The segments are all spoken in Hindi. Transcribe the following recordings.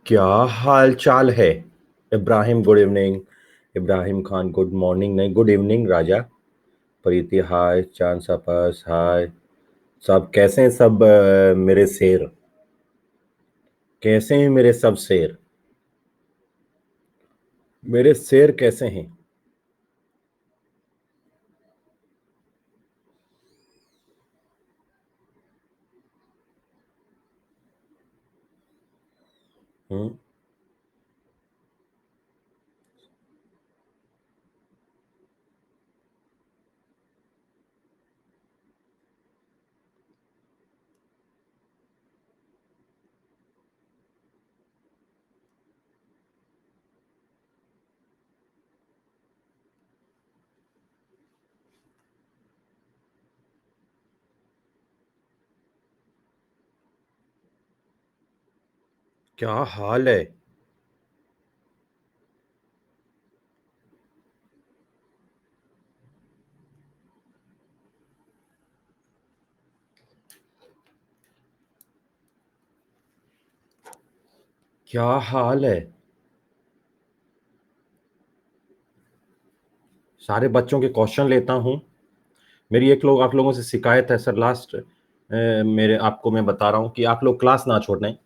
क्या हाल चाल है? Ibrahim good evening. Ibrahim Khan good morning नहीं, गुड इवनिंग राजा। प्रीति हाय, चांद सपास हाय। सब कैसे हैं सब? मेरे शेर कैसे हैं? मेरे सब शेर, मेरे शेर कैसे हैं? हम्म। क्या हाल है? क्या हाल है? सारे बच्चों के क्वेश्चन लेता हूँ। मेरी एक लोग आप लोगों से शिकायत है सर, लास्ट मेरे आपको मैं बता रहा हूँ कि आप लोग क्लास ना छोड़ें।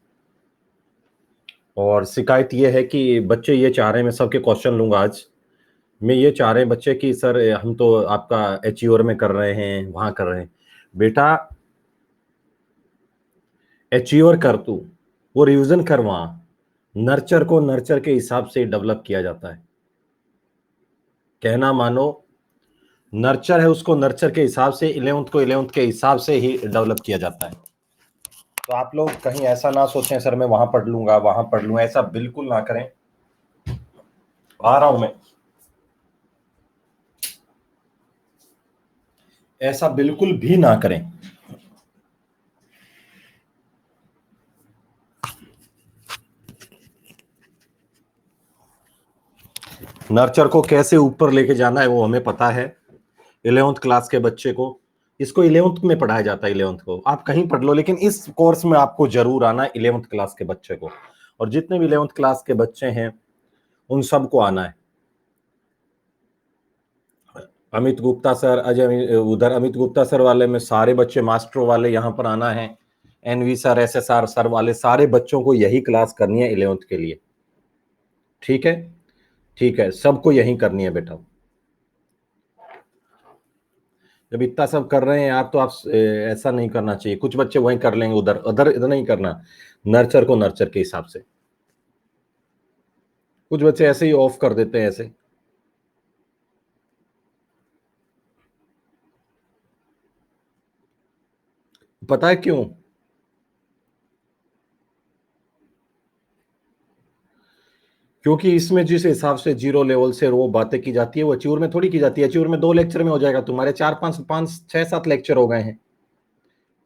और शिकायत ये है कि बच्चे ये चाह रहे हैं, मैं सबके क्वेश्चन लूंगा आज। मैं ये चाह रहे हैं बच्चे कि सर हम तो आपका एचईओर में कर रहे हैं, वहां कर रहे हैं। बेटा, एचईओर कर तू, वो रिवीजन कर वहां। नर्चर को नर्चर के हिसाब से डेवलप किया जाता है। कहना मानो, नर्चर है उसको नर्चर के हिसाब से, इलेवंथ को इलेवंथ के हिसाब से ही डेवलप किया जाता है। तो आप लोग कहीं ऐसा ना सोचें सर मैं वहां पढ़ लूंगा वहां पढ़ लूंगा, ऐसा बिल्कुल ना करें। आ रहा हूं मैं। ऐसा बिल्कुल भी ना करें। नर्चर को कैसे ऊपर लेके जाना है वो हमें पता है। इलेवंथ क्लास के बच्चे को, इसको इलेवंथ में पढ़ाया जाता है। इलेवंथ को आप कहीं पढ़ लो, लेकिन इस कोर्स में आपको जरूर आना है इलेवंथ क्लास के बच्चे को। और जितने भी इलेवंथ क्लास के बच्चे हैं उन सबको आना है। अमित गुप्ता सर, अजय उधर अमित गुप्ता सर वाले में सारे बच्चे, मास्टर वाले यहाँ पर आना है। एनवी सर, एसएसआर सर वाले सारे बच्चों को यही क्लास करनी है इलेवंथ के लिए। ठीक है? ठीक है, सबको यही करनी है बेटा। जब इतना सब कर रहे हैं आप तो आप ऐसा नहीं करना चाहिए। कुछ बच्चे वहीं कर लेंगे, उधर उधर इधर नहीं करना। नर्चर को नर्चर के हिसाब से। कुछ बच्चे ऐसे ही ऑफ कर देते हैं ऐसे। पता है क्यों? क्योंकि इसमें जिस हिसाब से जीरो लेवल से वो बातें की जाती है वो अचीवर में थोड़ी की जाती है। अचीवर में 2 लेक्चर में हो जाएगा, तुम्हारे 4 5 5 6 7 लेक्चर हो गए हैं।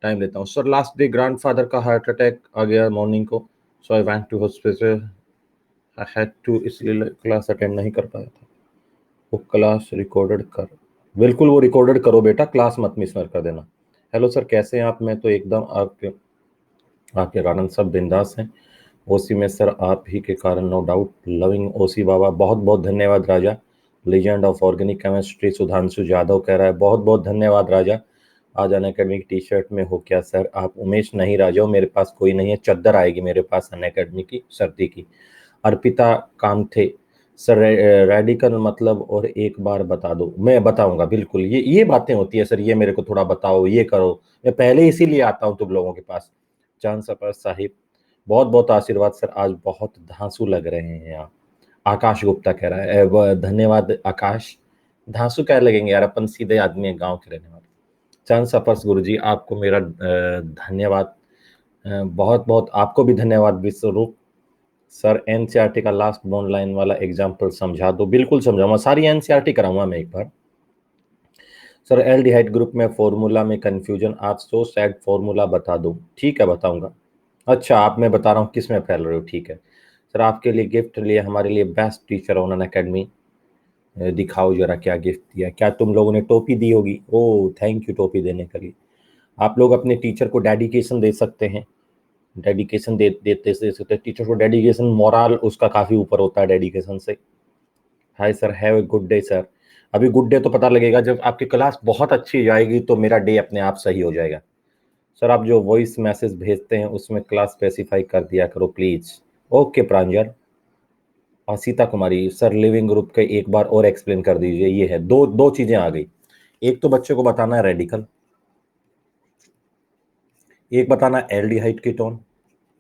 टाइम लेता हूँ सर। लास्ट डे ग्रैंडफादर का हार्ट अटैक आ गया मॉर्निंग को, so I went to hospital. I had to, इसलिए क्लास अटेंड नहीं कर पाया था। वो क्लास रिकॉर्डेड कर, बिल्कुल वो रिकॉर्डेड करो बेटा, क्लास मत मिस कर देना। हेलो सर, कैसे हैं आप? मैं तो एकदम आपके आपके कारण सब बिंदास हैं। ओसी में सर आप ही के कारण, no doubt. Loving OC Baba, बहुत बहुत धन्यवाद राजा। Legend of organic chemistry Sudhanshu Yadav कह रहा है, बहुत बहुत धन्यवाद राजा। आज अन अकेडमी की टी शर्ट में हो क्या सर आप? उमेश नहीं राजा, मेरे पास कोई नहीं है, चद्दर आएगी मेरे पास अन अकेडमी की सर्दी की। अर्पिता काम थे सर, रेडिकल मतलब और एक बार बता दो। मैं बताऊंगा बिल्कुल, ये बातें होती है सर, ये मेरे को थोड़ा बताओ, ये करो। मैं पहले इसीलिए आता हूँ तुम लोगों के पास। चांद सफर साहिब, बहुत बहुत आशीर्वाद सर, आज बहुत धांसू लग रहे हैं आप। आकाश गुप्ता कह रहा है, धन्यवाद आकाश। धांसू क्या लगेंगे यार, अपन सीधे आदमी है, गांव के रहने वाले। चंद सफर्स गुरु जी, आपको मेरा धन्यवाद। बहुत बहुत आपको भी धन्यवाद विश्वरूप सर। एनसीईआरटी का लास्ट बोन लाइन वाला एग्जाम्पल समझा दो। बिल्कुल समझाऊंगा, सारी एनसीईआरटी कराऊंगा मैं एक बार। सर एल्डिहाइड ग्रुप में फॉर्मूला में कंफ्यूजन, आप सो सैड, फॉर्मूला बता दो। ठीक है बताऊंगा। अच्छा, आप, मैं बता रहा हूँ किस में फैल रहे हो। ठीक है सर, आपके लिए गिफ्ट लिए, हमारे लिए बेस्ट टीचर ऑन अकेडमी। दिखाओ जरा क्या गिफ्ट दिया। क्या तुम लोगों ने टोपी दी होगी? ओ थैंक यू टोपी देने के लिए। आप लोग अपने टीचर को डेडिकेशन दे सकते हैं, डेडिकेशन दे सकते हैं टीचर को। डेडिकेशन मोरल उसका काफी ऊपर होता है डेडिकेशन से। Hi sir, have a good day sir. अभी गुड डे तो पता लगेगा जब आपकी क्लास बहुत अच्छी जाएगी, तो मेरा डे अपने आप सही हो जाएगा। सर आप जो वॉइस मैसेज भेजते हैं उसमें क्लास स्पेसिफाई कर दिया करो please. Okay Pranjal. Sita Kumari sir, leaving group के एक बार और एक्सप्लेन कर दीजिए। ये है दो दो चीजें आ गई। एक तो बच्चे को बताना है रेडिकल, एक बताना है एल्डिहाइड कीटोन,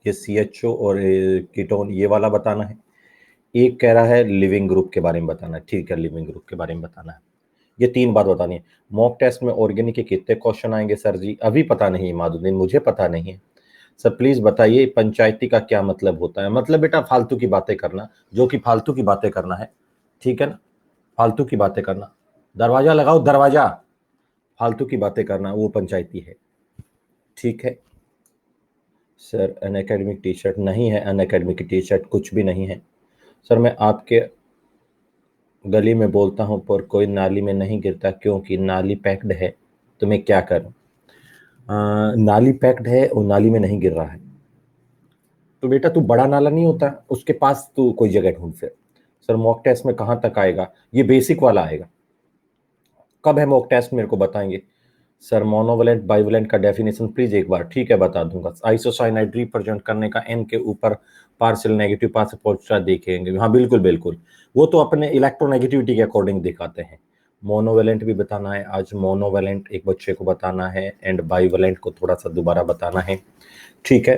ये CHO और कीटोन ये वाला बताना है। एक कह रहा है लिविंग ग्रुप के बारे में बताना है। ठीक है, लिविंग ग्रुप के बारे में बताना है। ये 3 बात बतानी है। मॉक टेस्ट में ऑर्गेनिक के कितने क्वेश्चन आएंगे सर जी? अभी पता नहीं माधुद्दीन, मुझे पता नहीं है। सर प्लीज बताइए पंचायती का क्या मतलब होता है? मतलब बेटा फालतू की बातें करना, जो कि फालतू की बातें करना है, ठीक है ना? फालतू की बातें करना, दरवाजा लगाओ दरवाजा, फालतू की बातें करना वो पंचायती है, ठीक है? सर अन अकेडमिक टी शर्ट नहीं है, अन अकेडमिक टी शर्ट कुछ भी नहीं है। सर मैं आपके गली में बोलता हूँ पर कोई नाली में नहीं गिरता क्योंकि नाली पैक्ड है, तो मैं क्या करूँ? नाली पैक्ड है और नाली में नहीं गिर रहा है, तो बेटा तू बड़ा नाला नहीं होता उसके पास तू कोई जगह ढूंढ फिर। सर मॉक टेस्ट में कहाँ तक आएगा? ये बेसिक वाला आएगा। कब है मॉक टेस्ट मेरे को बताएंगे? सर मोनोवेलेंट बाइवेलेंट का डेफिनेशन प्लीज एक बार। ठीक है बता दूंगा। आइसोसाइनाइड रिप्रेजेंट करने का एन के ऊपर पार्शियल नेगेटिव पार्शियल पॉजिटिव देखेंगे। हाँ बिल्कुल बिल्कुल, वो तो अपने इलेक्ट्रोनेगेटिविटी के अकॉर्डिंग दिखाते हैं। मोनोवेलेंट भी बताना है आज, मोनोवेलेंट एक बच्चे को बताना है एंड बाइवेलेंट को थोड़ा सा दोबारा बताना है, ठीक है?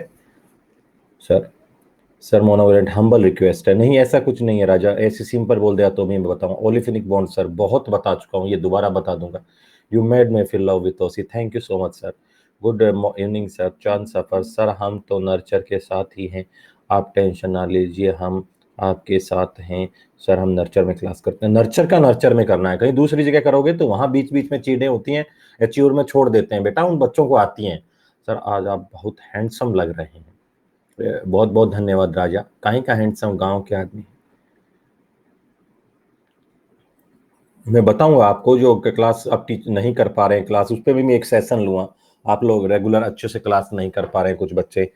Sir sir monovalent humble request है। नहीं ऐसा कुछ नहीं है राजा, ऐसे सिंपल बोल दिया तो मैं बताऊं। ओलिफिनिक बॉन्ड सर बहुत बता चुका हूं, ये दोबारा बता दूंगा। You made me feel love with OC, thank you so much sir. Good evening sir, चांद सफर सर, हम तो नर्चर के साथ ही हैं, आप टेंशन ना लीजिए, हम आपके साथ हैं सर। हम नर्चर में क्लास करते हैं। नर्चर का नर्चर में करना है, कहीं दूसरी जगह करोगे तो वहां बीच बीच में चीजें होती हैं, एच्योर में छोड़ देते हैं बेटा, उन बच्चों को आती हैं। सर आज आप बहुत हैंडसम लग रहे हैं। बहुत बहुत धन्यवाद राजा, काहे का हैंडसम गांव के आदमी। मैं बताऊंगा आपको, जो क्लास अब टीच नहीं कर पा रहे हैं क्लास, उस पर भी मैं एक सेशन लूंगा। आप लोग रेगुलर अच्छे से क्लास नहीं कर पा रहे हैं, कुछ बच्चे,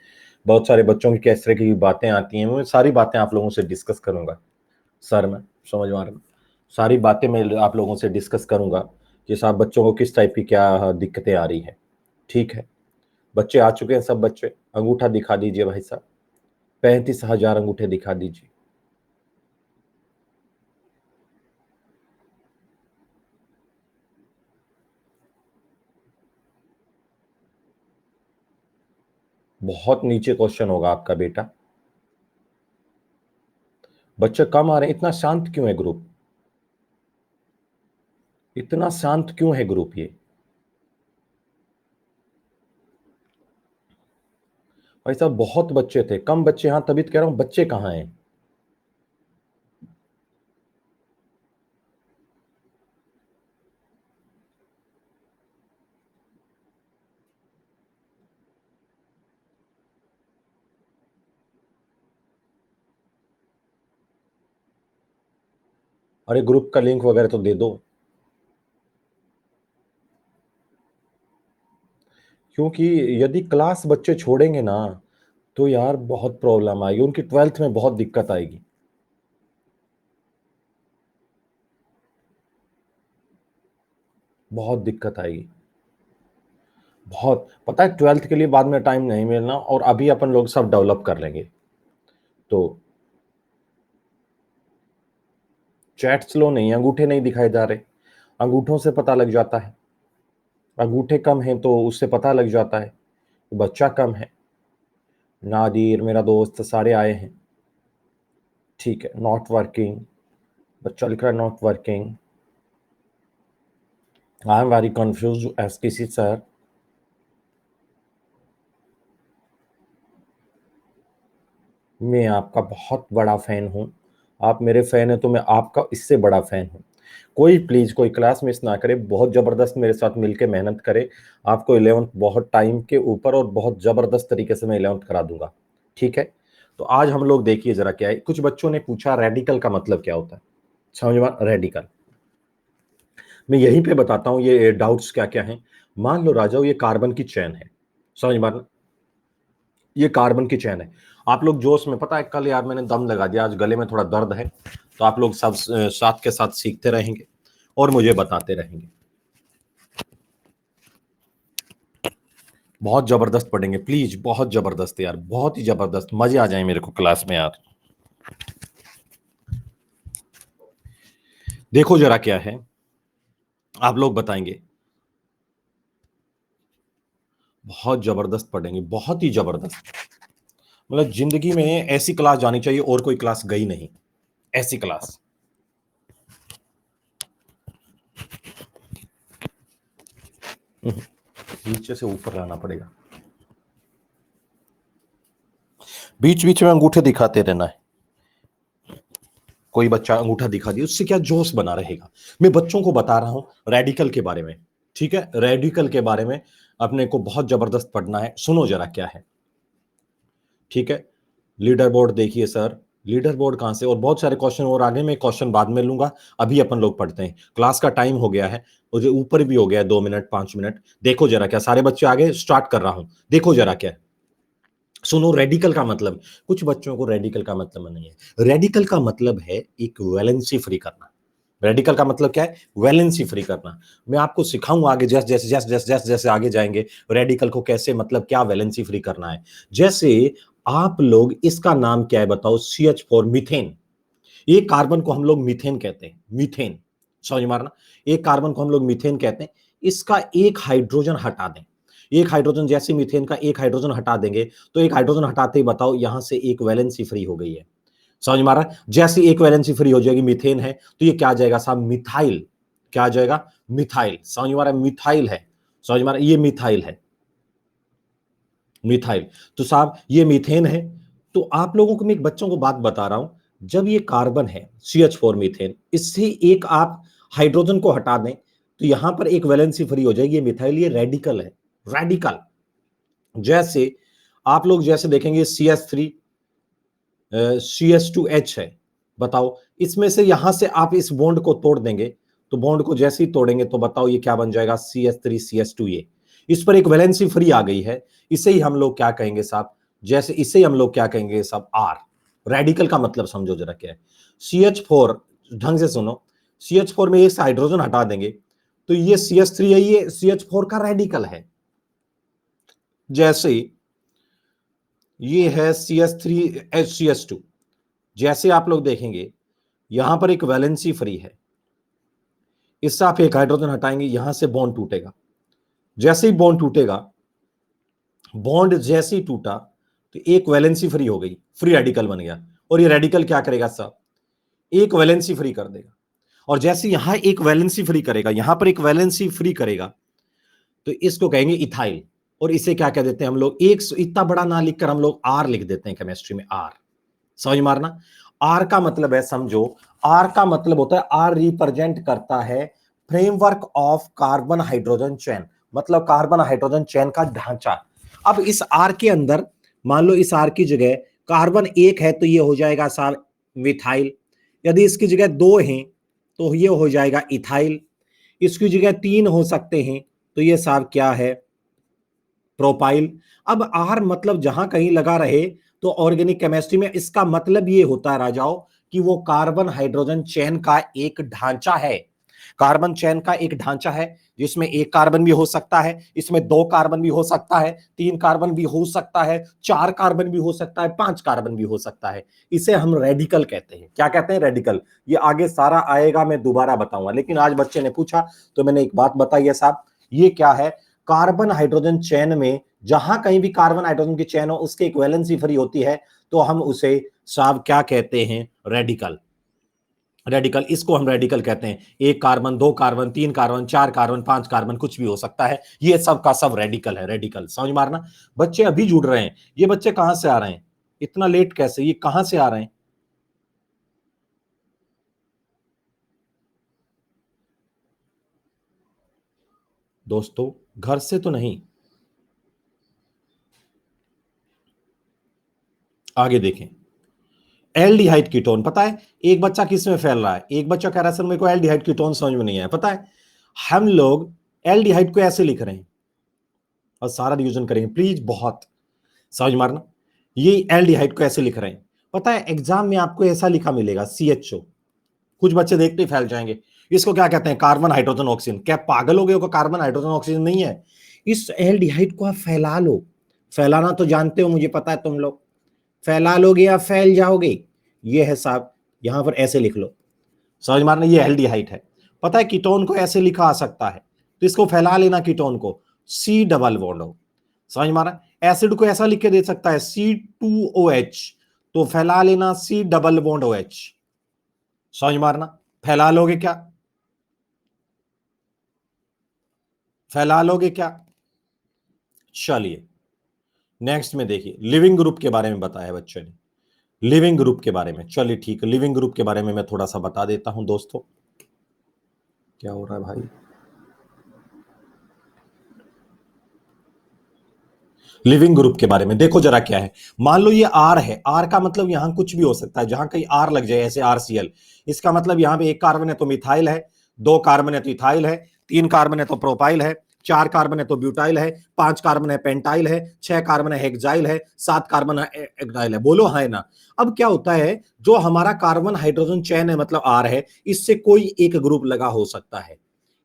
बहुत सारे बच्चों की किस तरह की बातें आती हैं, मैं सारी बातें आप लोगों से डिस्कस करूंगा। सर मैं समझ में आ रहा हूँ, सारी बातें मैं आप लोगों से डिस्कस करूंगा कि साहब बच्चों को किस टाइप की क्या दिक्कतें आ रही है, ठीक है? बच्चे आ चुके हैं सब बच्चे, अंगूठा दिखा दीजिए भाई साहब, 35,000 अंगूठे दिखा दीजिए। बहुत नीचे क्वेश्चन होगा आपका बेटा। बच्चे कम आ रहे हैं, इतना शांत क्यों है ग्रुप? इतना शांत क्यों है ग्रुप ये? भाई साहब बहुत बच्चे थे, कम बच्चे, हाँ तभी तो कह रहा हूं बच्चे कहाँ हैं? अरे ग्रुप का लिंक वगैरह तो दे दो, क्योंकि यदि क्लास बच्चे छोड़ेंगे ना तो यार बहुत प्रॉब्लम आएगी, उनकी 12th में बहुत दिक्कत आएगी। बहुत दिक्कत आएगी, बहुत। पता है 12th के लिए बाद में टाइम नहीं मिलना, और अभी अपन लोग सब डेवलप कर लेंगे। तो चैट स्लो नहीं, अंगूठे नहीं दिखाए जा रहे, अंगूठों से पता लग जाता है। अंगूठे कम हैं तो उससे पता लग जाता है कि बच्चा कम है। नादिर मेरा दोस्त सारे आए हैं, ठीक है? नॉट वर्किंग, बच्चा लिख रहा है not working. I am very confuse STC sir. मैं आपका बहुत बड़ा फैन हूं, आप मेरे फैन हैं तो मैं आपका इससे बड़ा फैन हूं। कोई प्लीज कोई क्लास मिस ना करे, बहुत जबरदस्त मेरे साथ मिलके मेहनत करे। आपको 11th बहुत टाइम के ऊपर और बहुत जबरदस्त तरीके से मैं 11th करा दूंगा, ठीक है? तो आज हम लोग देखिए जरा क्या है। कुछ बच्चों ने पूछा रेडिकल का मतलब क्या होता है, समझ में? रेडिकल मैं यहीं पे बताता हूँ ये डाउट्स क्या क्या हैं। मान लो राजाओं ये कार्बन की चेन है, समझ मारना, ये कार्बन की चेन है। आप लोग जोश में, पता है कल यार मैंने दम लगा दिया, आज गले में थोड़ा दर्द है, तो आप लोग सब साथ के साथ सीखते रहेंगे और मुझे बताते रहेंगे। बहुत जबरदस्त पढ़ेंगे प्लीज, बहुत जबरदस्त यार, बहुत ही जबरदस्त, मजे आ जाए मेरे को क्लास में यार। देखो जरा क्या है, आप लोग बताएंगे। बहुत जबरदस्त पढ़ेंगे, बहुत ही जबरदस्त, मतलब जिंदगी में ऐसी क्लास जानी चाहिए, और कोई क्लास गई नहीं ऐसी क्लास। नीचे से ऊपर लाना पड़ेगा, बीच बीच में अंगूठे दिखाते रहना है। कोई बच्चा अंगूठा दिखा दिया, उससे क्या जोश बना रहेगा। मैं बच्चों को बता रहा हूं रेडिकल के बारे में, ठीक है, रेडिकल के बारे में अपने को बहुत जबरदस्त पढ़ना है। सुनो जरा क्या है, ठीक है। लीडर बोर्ड देखिए सर, लीडर बोर्ड कहां से, और बहुत सारे क्वेश्चन और आगे, मैं क्वेश्चन बाद में लूंगा, अभी अपन लोग पढ़ते हैं, क्लास का टाइम हो गया है, मुझे ऊपर भी हो गया है 2 मिनट 5 मिनट। देखो जरा क्या, सारे बच्चे आगे, स्टार्ट कर रहा हूं, देखो जरा क्या। सुनो, रेडिकल का मतलब, कुछ बच्चों को रेडिकल का मतलब नहीं है। रेडिकल का मतलब है एक वैलेंसी फ्री करना। रेडिकल का मतलब क्या है? वैलेंसी फ्री करना। मैं आपको सिखाऊंगा आगे, जैसे जैसे जैसे जैसे जैसे जैसे आगे जाएंगे, रेडिकल को कैसे, मतलब क्या वैलेंसी फ्री करना है। जैसे आप लोग, इसका नाम क्या है बताओ? CH4 methane. एक कार्बन को हम लोग मीथेन कहते हैं, मीथेन, समझ मारना। एक कार्बन को हम लोग मीथेन कहते हैं। इसका एक हाइड्रोजन हटा दें, एक हाइड्रोजन, जैसे मीथेन का एक हाइड्रोजन हटा देंगे, तो एक हाइड्रोजन हटाते ही बताओ यहां से एक वैलेंसी फ्री हो गई है, समझ मारा। जैसे एक वैलेंसी फ्री हो जाएगी, मीथेन है, तो ये क्या आ जाएगा साहब? मिथाइल। क्या आ जाएगा? मिथाइल, समझ मारा, मिथाइल है, समझ मारा, ये मिथाइल है, मिथाइल। तो साहब ये मीथेन है। तो आप लोगों को मैं एक बच्चों को बात बता रहा हूं, जब ये कार्बन है CH4 मीथेन, इससे एक आप हाइड्रोजन को हटा दें, तो यहां पर एक वैलेंसी फ्री हो जाएगी, ये मिथाइल, ये रेडिकल है, रेडिकल। जैसे आप लोग जैसे देखेंगे CH3 CH2H है, बताओ इसमें से यहां से आप इस बॉन्ड को तोड़ देंगे, तो बॉन्ड को जैसे ही तोड़ेंगे तो बताओ ये क्या बन जाएगा? CH3 CH2 ये। इस पर एक वैलेंसी फ्री आ गई है, इसे ही हम लोग क्या कहेंगे साहब? जैसे इसे ही हम लोग क्या कहेंगे साहब? आर। रेडिकल का मतलब समझो जरा क्या है। CH4, ढंग से सुनो, CH4 में एक हाइड्रोजन हटा देंगे, तो ये CH3 है, ये CH4 का रेडिकल है। जैसे ये है CH3HCH2, जैसे आप लोग देखेंगे यहां पर एक वैलेंसी फ्री है, इससे आप एक हाइड्रोजन हटाएंगे, यहां से बॉन्ड टूटेगा। जैसे ही बॉन्ड टूटेगा, बॉन्ड जैसे ही टूटा, तो एक वैलेंसी फ्री हो गई, फ्री रेडिकल बन गया। और ये रेडिकल क्या करेगा साहब? एक वैलेंसी फ्री कर देगा। और जैसे यहां एक वैलेंसी फ्री करेगा, यहां पर एक वैलेंसी फ्री करेगा, तो इसको कहेंगे इथाइल। और इसे क्या कह देते हैं हम लोग? एक इतना बड़ा ना लिखकर हम लोग आर लिख देते हैं केमिस्ट्री में, आर, समझ मारना। आर का मतलब है, समझो, आर का मतलब होता है, आर रिप्रेजेंट करता है framework of carbon hydrogen chain, मतलब कार्बन हाइड्रोजन चेन का ढांचा। अब इस आर के अंदर, मान लो इस आर की जगह कार्बन एक है, तो ये हो जाएगा साहब मिथाइल। यदि इसकी जगह दो हैं, तो ये हो जाएगा इथाइल। इसकी जगह तीन हो सकते हैं, तो ये साहब क्या है? प्रोपाइल। अब आर मतलब जहां कहीं लगा रहे, तो ऑर्गेनिक केमिस्ट्री में इसका मतलब ये होता है राजाओं, कि वो कार्बन हाइड्रोजन चेन का एक ढांचा है। कार्बन चेन का एक ढांचा है, जिसमें एक कार्बन भी हो सकता है, इसमें दो कार्बन भी हो सकता है, तीन कार्बन भी हो सकता है, चार कार्बन भी हो सकता है, पांच कार्बन भी हो सकता है। इसे हम रेडिकल कहते हैं। क्या कहते हैं? रेडिकल। ये आगे सारा आएगा, मैं दोबारा बताऊंगा, लेकिन आज बच्चे ने पूछा तो मैंने एक बात बताई है साहब, ये क्या है? कार्बन हाइड्रोजन चेन में जहां कहीं भी कार्बन हाइड्रोजन की चेन हो, उसके एक वैलेंसी फ्री होती है, तो हम उसे साहब क्या कहते हैं? रेडिकल। रेडिकल, इसको हम रेडिकल कहते हैं। एक कार्बन, दो कार्बन, तीन कार्बन, चार कार्बन, पांच कार्बन, कुछ भी हो सकता है, ये सब का सब रेडिकल है, रेडिकल, समझ मारना। बच्चे अभी जुड़ रहे हैं, ये बच्चे कहां से आ रहे हैं? इतना लेट कैसे? ये कहां से आ रहे हैं? दोस्तों घर से तो नहीं, आगे देखें। एल्डिहाइड कीटोन, पता है एक बच्चा किस में फैल रहा है? एक बच्चा कह रहा है सर मेरे को एल्डिहाइड कीटोन समझ में नहीं आया। पता है हम लोग एल्डिहाइड को ऐसे लिख रहे हैं, और सारा रिवीजन करेंगे प्लीज, बहुत समझ मारना। ये एल्डिहाइड को ऐसे लिख रहे हैं, पता है एग्जाम में आपको ऐसा लिखा मिलेगा CHO, कुछ बच्चे देखते ही फैल जाएंगे, इसको क्या कहते हैं, कार्बन हाइड्रोजन ऑक्सीजन। क्या पागल हो गए हो, कार्बन हाइड्रोजन ऑक्सीजन नहीं है। इस एल्डिहाइड को आप फैला लो, फैलाना तो जानते हो, मुझे पता है तुम लोग फैला लोगे या फैल जाओगे। ये है साहब, यहां पर ऐसे लिख लो, समझ मारना, ये एल्डिहाइड है। पता है कीटोन को ऐसे लिखा आ सकता है, तो इसको फैला लेना कीटोन को, C डबल बॉन्ड हो, समझ मारा। एसिड को ऐसा लिख के दे सकता है C2OH, तो फैला लेना C डबल बॉन्ड OH, समझ मारना। फैला लोगे क्या, फैला लोगे क्या। चलिए नेक्स्ट में देखिए, लिविंग ग्रुप के बारे में बताया बच्चों ने, लिविंग ग्रुप के बारे में। चलिए ठीक है, लिविंग ग्रुप के बारे में मैं थोड़ा सा बता देता हूं दोस्तों। क्या हो रहा है भाई, लिविंग ग्रुप के बारे में देखो जरा क्या है। मान लो ये R है, R का मतलब यहां कुछ भी हो सकता है, जहां कहीं R लग जाए, ऐसे RCl, इसका मतलब यहां पे एक कार्बन है तो मिथाइल है, दो कार्बन है तो इथाइल है, तीन कार्बन है तो प्रोपाइल है, चार कार्बन है तो ब्यूटाइल है, पांच कार्बन है पेंटाइल है, छह कार्बन है हेक्साइल है, सात कार्बन है एक्डाइल है। बोलो है ना। अब क्या होता है, जो हमारा कार्बन हाइड्रोजन चेन है मतलब R है, इससे कोई एक ग्रुप लगा हो सकता है,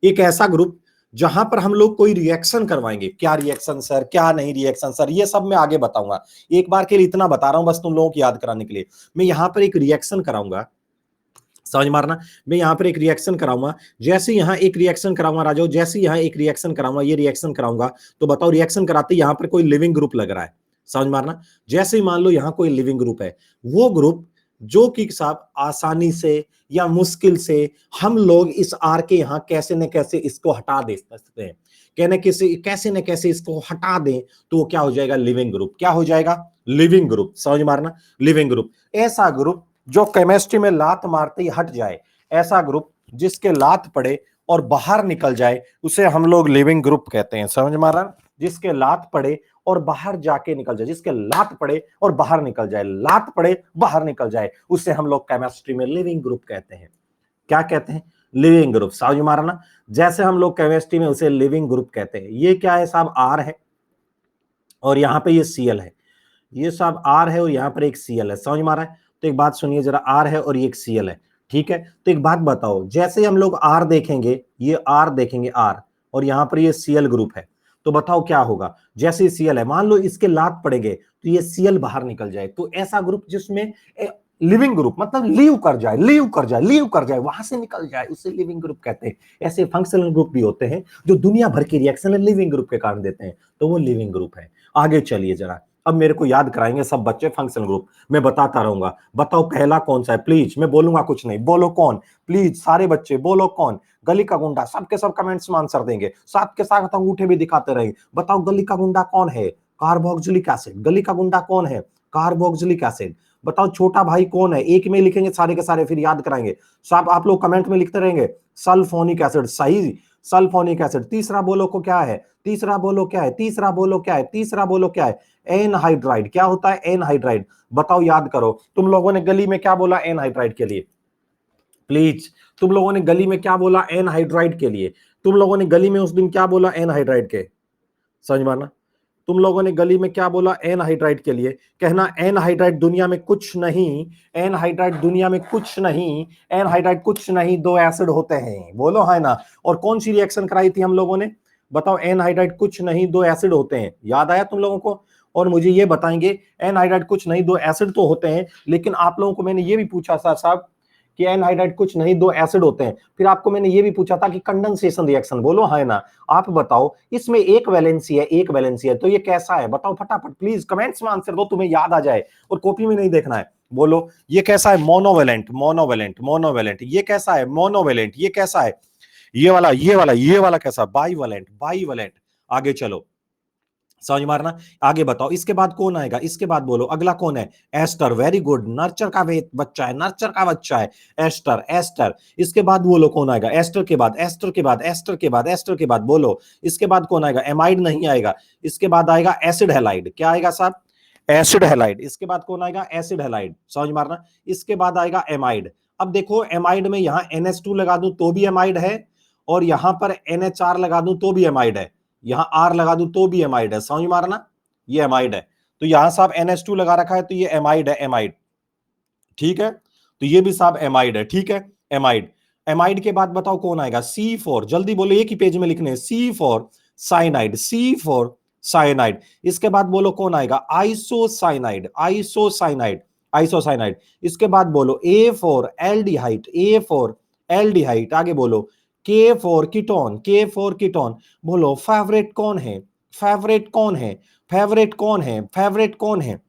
एक ऐसा ग्रुप जहां पर हम लोग कोई रिएक्शन करवाएंगे। क्या रिएक्शन सर, क्या नहीं रिएक्शन सर, ये सब मैं आगे बताऊंगा। एक बार के लिए इतना बता रहा हूं बस तुम लोगों को याद कराने के लिए। मैं यहां पर एक रिएक्शन कराऊंगा, समझ मारना। मैं यहां पर एक रिएक्शन कराऊंगा, जैसे यहां एक रिएक्शन कराऊंगा राजो, जैसे यहां एक रिएक्शन कराऊंगा, ये रिएक्शन कराऊंगा, तो बताओ रिएक्शन कराते यहां पर कोई लिविंग ग्रुप लग रहा है, समझ मारना। जैसे ही मान लो यहां कोई लिविंग ग्रुप है, वो ग्रुप जो कि साहब आसानी से या मुश्किल से हम लोग इस आर के यहां कैसे न कैसे इसको हटा दे सकते हैं, कहने कैसे न कैसे इसको हटा दें, तो वो क्या हो जाएगा, लिविंग ग्रुप। क्या हो जाएगा, लिविंग ग्रुप, समझ मारना। लिविंग ग्रुप, ऐसा ग्रुप जो केमिस्ट्री में लात मारते ही हट जाए, ऐसा ग्रुप जिसके लात पड़े और बाहर निकल जाए, उसे हम लोग लिविंग ग्रुप कहते हैं, समझ मारा। जिसके लात पड़े और बाहर जाके निकल जाए, जिसके लात पड़े और बाहर निकल जाए, लात पड़े बाहर निकल जाए, उसे हम लोग केमिस्ट्री में लिविंग ग्रुप कहते हैं। क्या कहते हैं, लिविंग ग्रुप, समझ मारा ना। जैसे हम लोग केमिस्ट्री में उसे लिविंग ग्रुप कहते हैं। ये क्या है साहब, R है और यहां पे ये Cl है, ये सब R है और यहां पर एक Cl है, समझ मारा है। तो एक बात सुनिए जरा, R है और ये एक Cl है, ठीक है। तो एक बात बताओ, जैसे हम लोग R देखेंगे, ये R देखेंगे R, और यहां पर ये Cl ग्रुप है, तो बताओ क्या होगा। जैसे Cl है, मान लो इसके लात पड़ेंगे तो ये Cl बाहर निकल जाए, तो ऐसा ग्रुप जिसमें लिविंग ग्रुप मतलब लीव कर जाए, लीव कर जाए, लीव कर जाए, वहां से निकल जाए, उसे लिविंग ग्रुप कहते हैं। ऐसे फंक्शनल ग्रुप भी होते हैं जो दुनिया भर की रिएक्शन लिविंग ग्रुप के कारण देते हैं, तो वो लिविंग ग्रुप है। आगे चलिए जरा, अब मेरे को याद कराएंगे सब बच्चे फंक्शनल ग्रुप, मैं बताता रहूंगा। बताओ पहला कौन सा है, प्लीज, मैं बोलूंगा कुछ नहीं, बोलो कौन, प्लीज सारे बच्चे बोलो कौन। गली का गुंडा, सबके सब कमेंट्स में आंसर देंगे, साथ के साथ अंगूठे भी दिखाते रहेंगे। बताओ गली का गुंडा कौन है, कार्बोक्सिलिक एसिड। गली का गुंडा कौन है, कार्बोक्सिलिक एसिड। बताओ छोटा भाई कौन है, एक में लिखेंगे सारे के सारे, फिर याद कराएंगे। सब आप लोग कमेंट में लिखते रहेंगे, सल्फोनिक एसिड, सही, सल्फोनिक एसिड। तीसरा बोलो को क्या है, तीसरा बोलो क्या है, तीसरा बोलो क्या है, तीसरा बोलो क्या है, एनहाइड्राइड। क्या होता है, एनहाइड्राइड। बताओ याद करो, तुम लोगों ने गली में क्या बोला एनहाइड्राइड के लिए, प्लीज। तुम लोगों ने गली में क्या बोला एनहाइड्राइड के लिए, तुम लोगों ने गली में उस दिन क्या बोला एनहाइड्राइड के, समझ मारना। तुम लोगों ने गली में क्या बोला एनहाइड्राइड के लिए, कहना एनहाइड्राइड दुनिया में कुछ नहीं, एनहाइड्राइड दुनिया में कुछ नहीं, एनहाइड्राइड कुछ नहीं, दो एसिड होते हैं, बोलो है ना। और कौन सी रिएक्शन कराई थी हम लोगों ने, बताओ, एनहाइड्राइड कुछ नहीं, दो एसिड होते हैं, याद आया तुम लोगों को। और मुझे ये बताएंगे, एनहाइड्राइड कुछ नहीं, दो एसिड तो होते हैं, लेकिन आप लोगों को मैंने ये भी पूछा था साहब कि एनहाइड्राइड कुछ नहीं, दो एसिड होते हैं। फिर आपको मैंने ये भी पूछा था कि कंडेंसेशन रिएक्शन, बोलो है ना। आप बताओ, इसमें एक वैलेंसी है, एक वैलेंसी है, तो ये कैसा है, बताओ फटाफट, प्लीज कमेंट्स में आंसर दो, तुम्हें याद आ जाए और कॉपी में नहीं देखना है। बोलो ये कैसा है, मोनोवेलेंट, मोनोवेलेंट, मोनोवेलेंट। ये कैसा है, मोनोवेलेंट। ये कैसा है, ये वाला, ये वाला, ये वाला कैसा, बाईवेलेंट, बाईवेलेंट। आगे चलो, समझ मारना। आगे बताओ, इसके बाद कौन आएगा, इसके बाद बोलो अगला कौन है, एस्टर। वेरी गुड, नर्चर का बच्चा है, नर्चर का बच्चा है, एस्टर, एस्टर। इसके बाद बोलो कौन आएगा, एस्टर के बाद, एस्टर के बाद, एस्टर के बाद, एस्टर के बाद बोलो इसके बाद कौन आएगा, एमाइड नहीं आएगा, इसके बाद आएगा एसिड हैलाइड। क्या आएगा साहब, एसिड हैलाइड। इसके बाद कौन आएगा, एसिड हैलाइड, समझ मारना। इसके बाद आएगा एमाइड। अब देखो एमाइड में यहां NH2 लगा दूं तो भी एमाइड है, और यहां पर NHR लगा दूं तो भी एमाइड है। यहां R लगा दूं तो भी एमाइड है, समझ में आ रहा ना, ये एमाइड है। तो यहां साहब NH2 लगा रखा है तो ये एमाइड है, एमाइड, ठीक है। तो ये भी साहब एमाइड है, ठीक है, एमाइड। एमाइड के बाद बताओ कौन आएगा, C4, जल्दी बोलो, एक ही पेज में लिखने हैं, C4 साइनाइड, C4 साइनाइड। इसके बाद बोलो कौन आएगा, आइसोसाइनाइड, आइसोसाइनाइड, आइसोसाइनाइड। इसके बाद बोलो A4 एल्डिहाइड, A4 एल्डिहाइड। आगे बोलो K4 कीटोन, K4 कीटोन। बोलो फेवरेट कौन है, फेवरेट कौन है, फेवरेट कौन है, फेवरेट कौन है,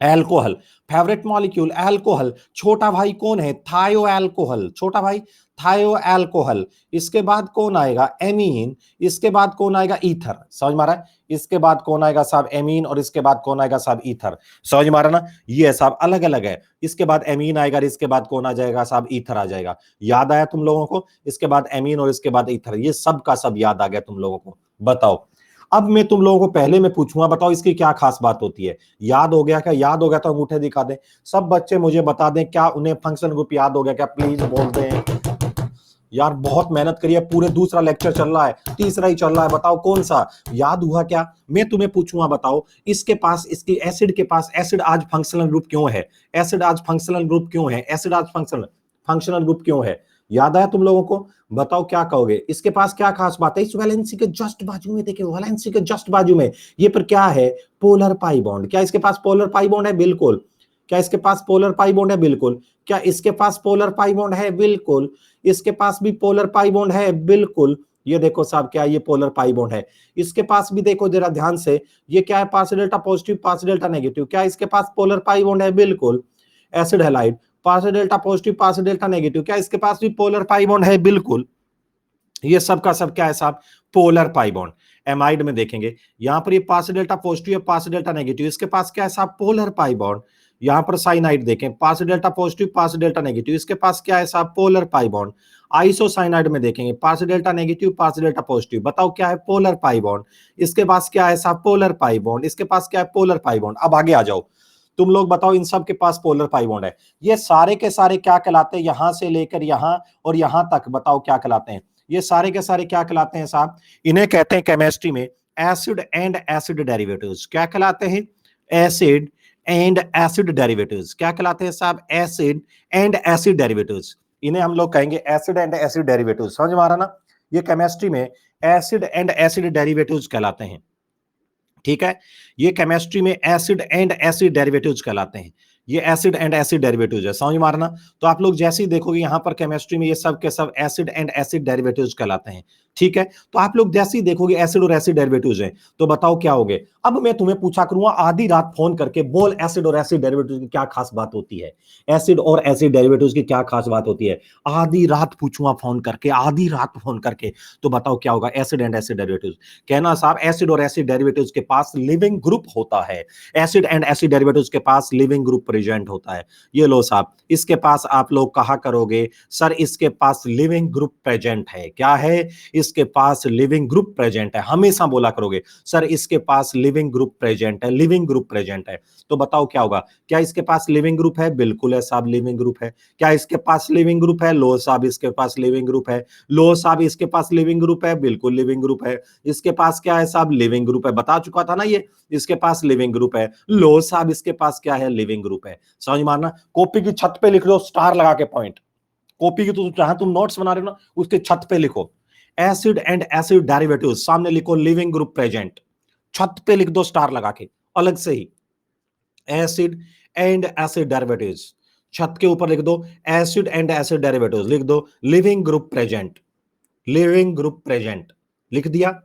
एल्कोहल, फेवरेट मॉलिक्यूल एल्कोहल। छोटा भाई कौन है, थायो एल्कोहल, छोटा भाई थायो एल्कोहल। इसके बाद कौन आएगा, एमीन। इसके बाद कौन आएगा, ईथर, समझ मारा है। इसके बाद कौन आएगा साहब, एमीन, और इसके बाद कौन आएगा साहब, ईथर, समझ मारा ना। ये साहब अलग अलग है, इसके बाद एमीन आएगा, इसके बाद कौन आ जाएगा साहब, ईथर आ जाएगा। याद आया तुम लोगों को, इसके बाद एमीन और इसके बाद ईथर, ये सब का सब याद आ गया तुम लोगों को। बताओ अब मैं तुम लोगों को पहले मैं पूछूंगा, बताओ इसकी क्या खास बात होती है। याद हो गया क्या, याद हो गया तो अंगूठे दिखा दें। सब बच्चे मुझे बता दें क्या उन्हें फंक्शनल ग्रुप याद हो गया क्या, प्लीज बोल दें। यार बहुत मेहनत करिए, पूरे दूसरा लेक्चर चल रहा है, तीसरा ही चल रहा है, बताओ कौन सा याद हुआ क्या। मैं तुम्हें पूछूंगा, बताओ इसके पास, इसकी एसिड के पास, एसिड आज फंक्शनल ग्रुप क्यों है, एसिड आज फंक्शनल ग्रुप क्यों है, एसिड आज फंक्शनल फंक्शनल ग्रुप क्यों है। याद आया तुम लोगों को, बताओ क्या कहोगे, इसके पास क्या खास बात है। इस वैलेंसी के जस्ट बाजू में देखिए, वैलेंसी के जस्ट बाजू में ये पर क्या है, पोलर पाई बॉन्ड। क्या इसके पास पोलर पाई बॉन्ड है, बिल्कुल। क्या इसके पास पोलर पाई बॉन्ड है, बिल्कुल। क्या इसके पास पोलर पाई बॉन्ड है, बिल्कुल। इसके पास भी पोलर पाई बॉन्ड है, बिल्कुल। ये देखो साहब क्या ये पोलर पाई बॉन्ड है। इसके पास भी देखो जरा ध्यान से, ये क्या है, पास डेल्टा पॉजिटिव, पास डेल्टा नेगेटिव। क्या इसके पास पोलर पाई बॉन्ड है, बिल्कुल। एसिड हैलाइड, पास डेल्टा पॉजिटिव, पास डेल्टा नेगेटिव। क्या इसके पास भी पोलर पाई बॉन्ड है, बिल्कुल। ये सब का सब क्या है साहब, पोलर पाई बॉन्ड। एमाइड में देखेंगे, यहां पर ये पास डेल्टा पॉजिटिव है, पास डेल्टा नेगेटिव, इसके पास क्या है साहब, पोलर पाई बॉन्ड। यहां पर साइनाइड देखें, पास डेल्टा पॉजिटिव, पास डेल्टा नेगेटिव, इसके पास क्या है साहब, पोलर पाई बॉन्ड। आइसोसाइनाइड में देखेंगे, पास डेल्टा नेगेटिव, पास डेल्टा पॉजिटिव, बताओ क्या है, पोलर पाई बॉन्ड। इसके पास क्या है साहब, पोलर पाई बॉन्ड, इसके पास क्या है, पोलर पाई बॉन्ड। अब आगे आ जाओ, तुम लोग बताओ इन सब के पास पोलर पाई बॉन्ड है। ये सारे के सारे क्या कहलाते हैं, यहां से लेकर यहां और यहां तक, बताओ क्या कहलाते हैं। ये सारे के सारे क्या कहलाते हैं साहब, इन्हें कहते हैं केमिस्ट्री में एसिड एंड एसिड डेरिवेटिव्स। क्या कहलाते हैं, एसिड एंड एसिड डेरिवेटिव्स। क्या कहलाते हैं साहब, एसिड एंड एसिड डेरिवेटिव्स। इन्हें हम लोग कहेंगे एसिड एंड एसिड डेरिवेटिव्स, समझ में आ रहा ना। ये केमिस्ट्री में एसिड एंड एसिड डेरिवेटिव्स कहलाते हैं, ठीक है। ये केमिस्ट्री में एसिड एंड एसिड डेरिवेटिव्स कहलाते हैं। ये एसिड एंड एसिड डेरिवेटिव्स है, समझ मारना। तो आप लोग जैसे ही देखोगे यहां पर केमिस्ट्री में ये सब के सब एसिड एंड एसिड डेरिवेटिव्स कहलाते हैं, ठीक है। तो आप लोग जैसे ही देखोगे एसिड और एसिड डेरिवेटिव्स हैं, तो बताओ क्या होगे। अब मैं तुम्हें पूछा करूंगा आधी रात फोन करके, बोल एसिड और एसिड डेरिवेटिव्स की क्या खास बात होती है, एसिड और एसिड डेरिवेटिव्स की क्या खास बात होती है। आधी रात पूछूंगा फोन करके, आधी रात फोन करके, तो बताओ क्या होगा, एसिड एंड एसिड डेरिवेटिव्स। कहना साहब एसिड और एसिड डेरिवेटिव्स के पास लिविंग ग्रुप होता है, एसिड एंड एसिड डेरिवेटिव्स के पास लिविंग ग्रुप प्रेजेंट होता है। ये लो साहब, इसके पास आप लोग कहा करोगे सर इसके पास लिविंग ग्रुप प्रेजेंट है, क्या है, इसके पास लिविंग ग्रुप प्रेजेंट है। हमेशा बोला करोगे सर इसके पास लिविंग ग्रुप प्रेजेंट है, लिविंग ग्रुप प्रेजेंट है। तो बताओ क्या होगा, क्या इसके पास लिविंग ग्रुप है, बिल्कुल है साहब, लिविंग ग्रुप है। क्या इसके पास लिविंग ग्रुप है, लो साहब इसके पास लिविंग ग्रुप है। लो साहब इसके पास लिविंग ग्रुप है, बिल्कुल लिविंग ग्रुप है। इसके पास क्या है साहब, लिविंग ग्रुप है, बता चुका था ना ये, इसके पास लिविंग ग्रुप है। लो साहब इसके पास क्या है, लिविंग ग्रुप है। समझ मारना, कॉपी की छत पे लिख लो स्टार लगा के पॉइंट, कॉपी की तो जहां तुम नोट्स बना रहे हो ना उसके छत पे लिखो एसिड एंड एसिड डेरिवेटिव्स, सामने लिखो लिविंग ग्रुप प्रेजेंट, छत पे लिख दो स्टार लगा के अलग से ही, एसिड एंड एसिड डेरिवेटिव्स। छत के ऊपर लिख दो एसिड एंड एसिड डेरिवेटिव्स, लिख दो leaving group present, leaving group present, लिख दिया।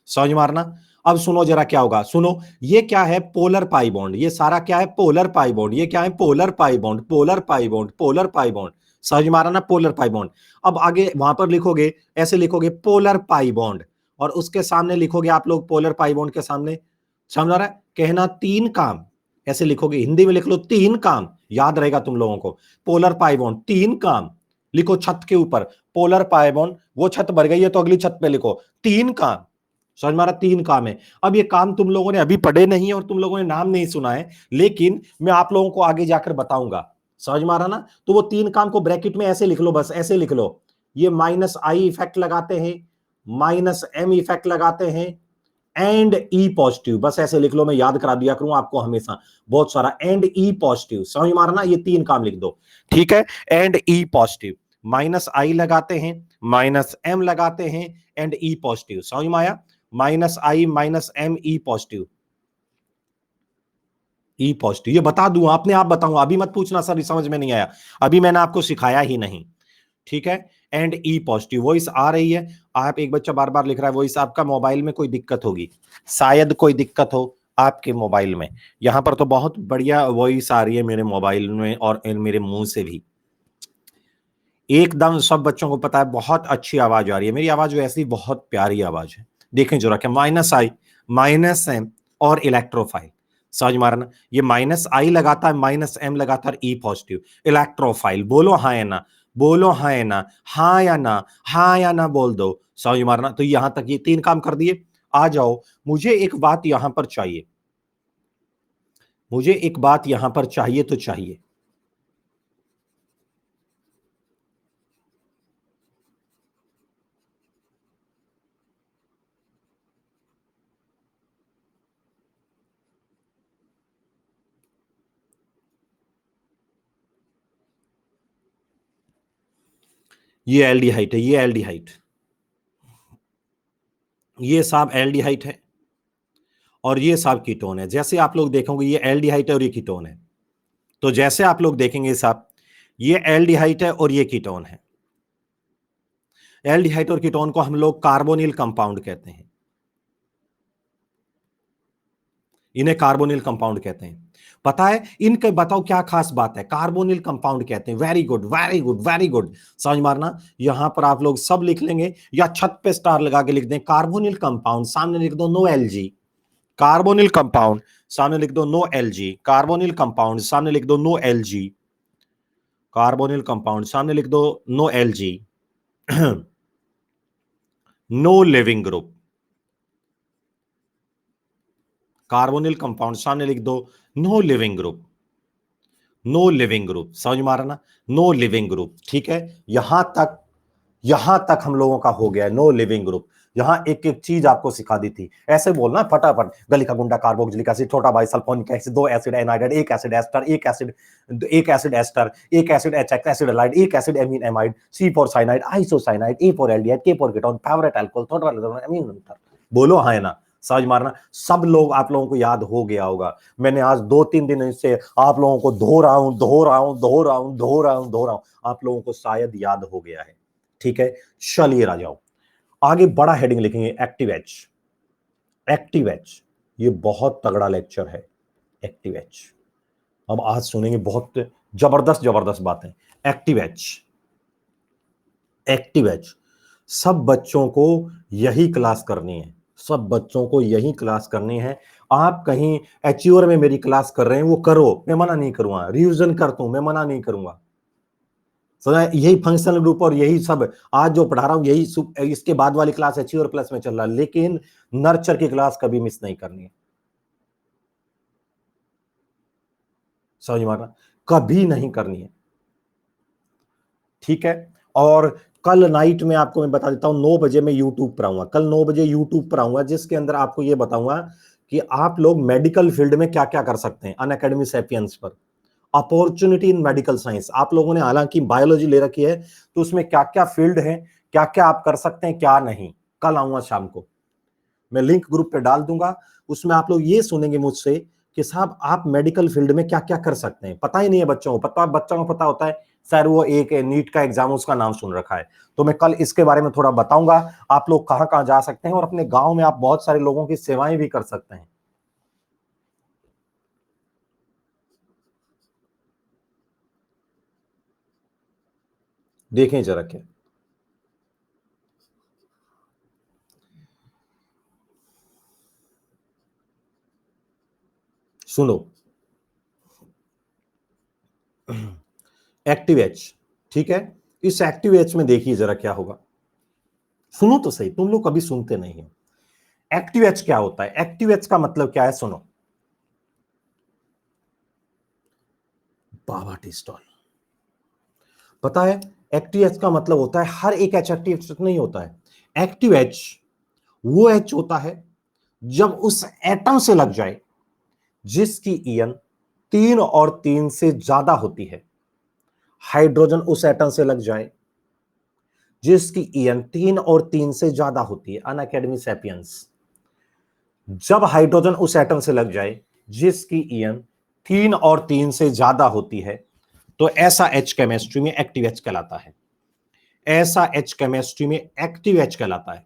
समझ मारना। अब सुनो जरा क्या होगा, सुनो, ये क्या है, पोलर पाई बॉन्ड। ये सारा क्या है, पोलर पाई बॉन्ड। ये क्या है, polar pi bond, polar pi bond, polar pi bond. समझ मारा ना, पोलर पाई बॉन्ड। अब आगे वहां पर लिखोगे, ऐसे लिखोगे पोलर पाई बॉन्ड, और उसके सामने लिखोगे आप लोग पोलर पाई बॉन्ड के सामने, समझ आ रहा है, कहना तीन काम, ऐसे लिखोगे, हिंदी में लिख लो तीन काम, याद रहेगा तुम लोगों को। पोलर पाई बॉन्ड तीन काम लिखो छत के ऊपर, पोलर पाई बॉन्ड, वो छत भर गई है तो अगली छत पे लिखो तीन काम। समझ मारा, तीन काम है। अब ये काम तुम लोगों ने अभी पढ़े नहीं है और तुम लोगों ने नाम नहीं सुना है, लेकिन मैं आप लोगों को आगे जाकर बताऊंगा। समझ मारा ना। तो वो तीन काम को ब्रैकेट में ऐसे लिख लो, बस ऐसे लिख लो, ये -I इफेक्ट लगाते हैं, माइनस एम इफेक्ट लगाते हैं एंड ई पॉजिटिव, बस ऐसे लिख लो, मैं याद करा दिया करूं आपको हमेशा बहुत सारा, एंड ई पॉजिटिव, समझ मारना, ये 3 काम लिख दो, ठीक है। एंड ई पॉजिटिव, माइनस आई लगाते हैं, माइनस एम लगाते हैं, एंड ई पॉजिटिव, समझ में आया, माइनस आई माइनस एम ई पॉजिटिव, ई पॉजिटिव, ये बता दूं, आपने आप बताऊं, अभी मत पूछना सर समझ में नहीं आया, अभी मैंने आपको सिखाया ही नहीं, ठीक है। एंड ई पॉजिटिव, वॉइस आ रही है, आप एक बच्चा बार बार लिख रहा है वॉइस, आपका मोबाइल में कोई दिक्कत होगी, शायद कोई दिक्कत हो आपके मोबाइल में, यहां पर तो बहुत बढ़िया वॉइस आ रही है मेरे मोबाइल में और मेरे मुंह से भी, एकदम सब बच्चों को पता है बहुत अच्छी आवाज आ रही है, मेरी आवाज वैसी बहुत प्यारी आवाज है। देखें जो रखे, माइनस आई माइनस एम और इलेक्ट्रोफाइल, समझ मारना, ये माइनस आई लगाता है, माइनस एम लगाता है, ई पॉजिटिव, इलेक्ट्रोफाइल, बोलो हाँ या ना, बोलो हाँ या ना, हाँ या ना, हाँ या ना बोल दो, समझ मारना। तो यहां तक ये 3 काम कर दिए। आ जाओ, मुझे एक बात यहां पर चाहिए, मुझे एक बात यहां पर चाहिए तो चाहिए, ये एल्डिहाइड है, ये एल्डिहाइड, ये साहब एल्डिहाइड है और ये साहब कीटोन है। जैसे आप लोग देखोगे ये एल्डिहाइड है और ये कीटोन है, तो जैसे आप लोग देखेंगे साहब ये एल्डिहाइड है और ये कीटोन है, एल्डिहाइड और कीटोन को हम लोग कार्बोनिल कंपाउंड कहते हैं, इन्हें कार्बोनिल कंपाउंड कहते हैं। पता है इनके, बताओ क्या खास बात है, कार्बोनिल कंपाउंड कहते हैं, very good very good very good, समझ मारना। यहां पर आप लोग सब लिख लेंगे या छत पे स्टार लगा के लिख दें, कार्बोनिल कंपाउंड, सामने लिख दो नो एलजी, कार्बोनिल कंपाउंड सामने लिख दो नो एलजी, कार्बोनिल कंपाउंड सामने लिख दो नो एलजी, कार्बोनिल कंपाउंड सामने लिख दो no LG, no living group, carbonyl compound सामने लिख दो no living group, no living group, समझ मारा ना, नो लिविंग ग्रुप, ठीक है। यहां तक, यहां तक हम लोगों का हो गया नो लिविंग ग्रुप। यहां एक एक चीज आपको सिखा दी थी, ऐसे बोलना फटाफट, गलिका गुंडा कार्बोक्सिलिक एसिड, छोटा भाई सल्फोनिक एसिड, 2 एसिड एनाइड, एक एसिड एस्टर, एक एसिड एस्टर, एक एसिड एचएक्स एसिड एलाइड, एक acid amine amide, C for cyanide, isocyanide, A for aldehyde, K for ketone, favourite alcohol, थोड़ा अमीन, बोलो हाँ है ना, समझ मारना। सब लोग, आप लोगों को याद हो गया होगा, मैंने आज 2-3 दिन से आप लोगों को धो रहा हूं धो रहा हूं धो रहा हूं धो रहा हूं धो रहा हूं, आप लोगों को शायद याद हो गया है, ठीक है। चलिए आ जाओ आगे, बड़ा हेडिंग लिखेंगे, एक्टिव एच, एक्टिव एच, ये बहुत तगड़ा लेक्चर है, एक्टिव एच, अब आज सुनेंगे बहुत जबरदस्त जबरदस्त बातें। एक्टिव एच, एक्टिव एच, सब बच्चों को यही क्लास करनी है, सब बच्चों को यही क्लास करनी है। आप कहीं एच्योर में मेरी क्लास कर रहे हैं, वो करो, मैं मना नहीं करूंगा, रिवीजन करता हूं, मैं मना नहीं करूंगा, यही फंक्शनल ग्रुप और यही सब आज जो पढ़ा रहा हूं, यही इसके बाद वाली क्लास एच्योर प्लस में चल रहा है, लेकिन नर्चर की क्लास कभी मिस नहीं करनी है, समझ मारना, कभी नहीं करनी है, ठीक है। और कल नाइट में आपको मैं बता देता हूं, 9 बजे मैं यूट्यूब पर आऊंगा, कल 9 बजे यूट्यूब पर आऊंगा, जिसके अंदर आपको यह बताऊंगा कि आप लोग मेडिकल फील्ड में क्या क्या कर सकते हैं, अनअकैडमी सैपियंस पर, अपॉर्चुनिटी इन मेडिकल साइंस। आप लोगों ने हालांकि बायोलॉजी ले रखी है, तो उसमें क्या क्या फील्ड है, क्या क्या आप कर सकते हैं, क्या नहीं, कल आऊंगा शाम को, मैं लिंक ग्रुप पे डाल दूंगा, उसमें आप लोग ये सुनेंगे मुझसे कि साहब आप मेडिकल फील्ड में क्या क्या कर सकते हैं, पता ही नहीं है बच्चों को, बच्चों को पता होता है सर वो एक नीट का एग्जाम उसका नाम सुन रखा है, तो मैं कल इसके बारे में थोड़ा बताऊंगा, आप लोग कहां कहां जा सकते हैं, और अपने गांव में आप बहुत सारे लोगों की सेवाएं भी कर सकते हैं। देखें जरा क्या, सुनो, एक्टिव एच, ठीक है, इस एक्टिव एच में देखिए जरा क्या होगा, सुनो तो सही, तुम लोग कभी सुनते नहीं हो। एक्टिव एच क्या होता है, एक्टिव एच का मतलब क्या है, सुनो, बाबाटिस्टॉल, पता है एक्टिव एच का मतलब होता है, हर एक एच एक्टिव नहीं होता है, एक्टिव एच वो एच होता है जब उस एटम से लग जाए जिसकी ईएन 3 और 3 से ज्यादा होती है। हाइड्रोजन उस एटम से लग जाए जिसकी ईएन 3 और 3 से ज्यादा होती है। अनअकैडमी सैपियंस, जब हाइड्रोजन उस एटम से लग जाए जिसकी ईएन 3 और 3 से ज्यादा होती है तो ऐसा एच केमिस्ट्री में एक्टिव एच कहलाता है। ऐसा एच केमिस्ट्री में एक्टिव एच कहलाता है।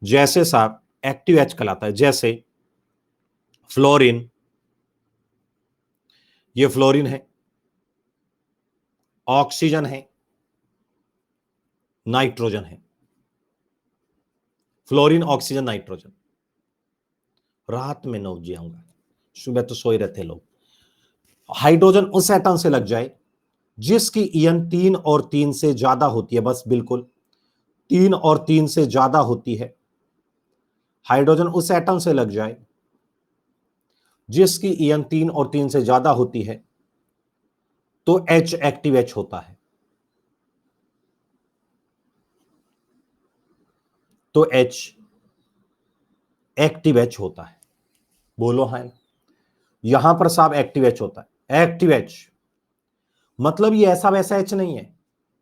जैसे साहब एक्टिव एच कहलाता है, जैसे फ्लोरीन, ये फ्लोरीन है, ऑक्सीजन है, नाइट्रोजन है। Fluorine, oxygen, nitrogen. रात में नौ बजे आऊंगा, सुबह तो सोए रहते लोग। हाइड्रोजन उस एटम से लग जाए जिसकी ईएन 3 और 3 से ज्यादा होती है, बस बिल्कुल 3 और 3 से ज्यादा होती है। हाइड्रोजन उस एटम से लग जाए जिसकी ईएन 3 और 3 से ज्यादा होती है तो एच एक्टिव एच होता है। तो एच एक्टिव एच होता है। बोलो हाँ। यहां पर साहब एक्टिव एच होता है। एक्टिव एच मतलब ये ऐसा वैसा एच नहीं है,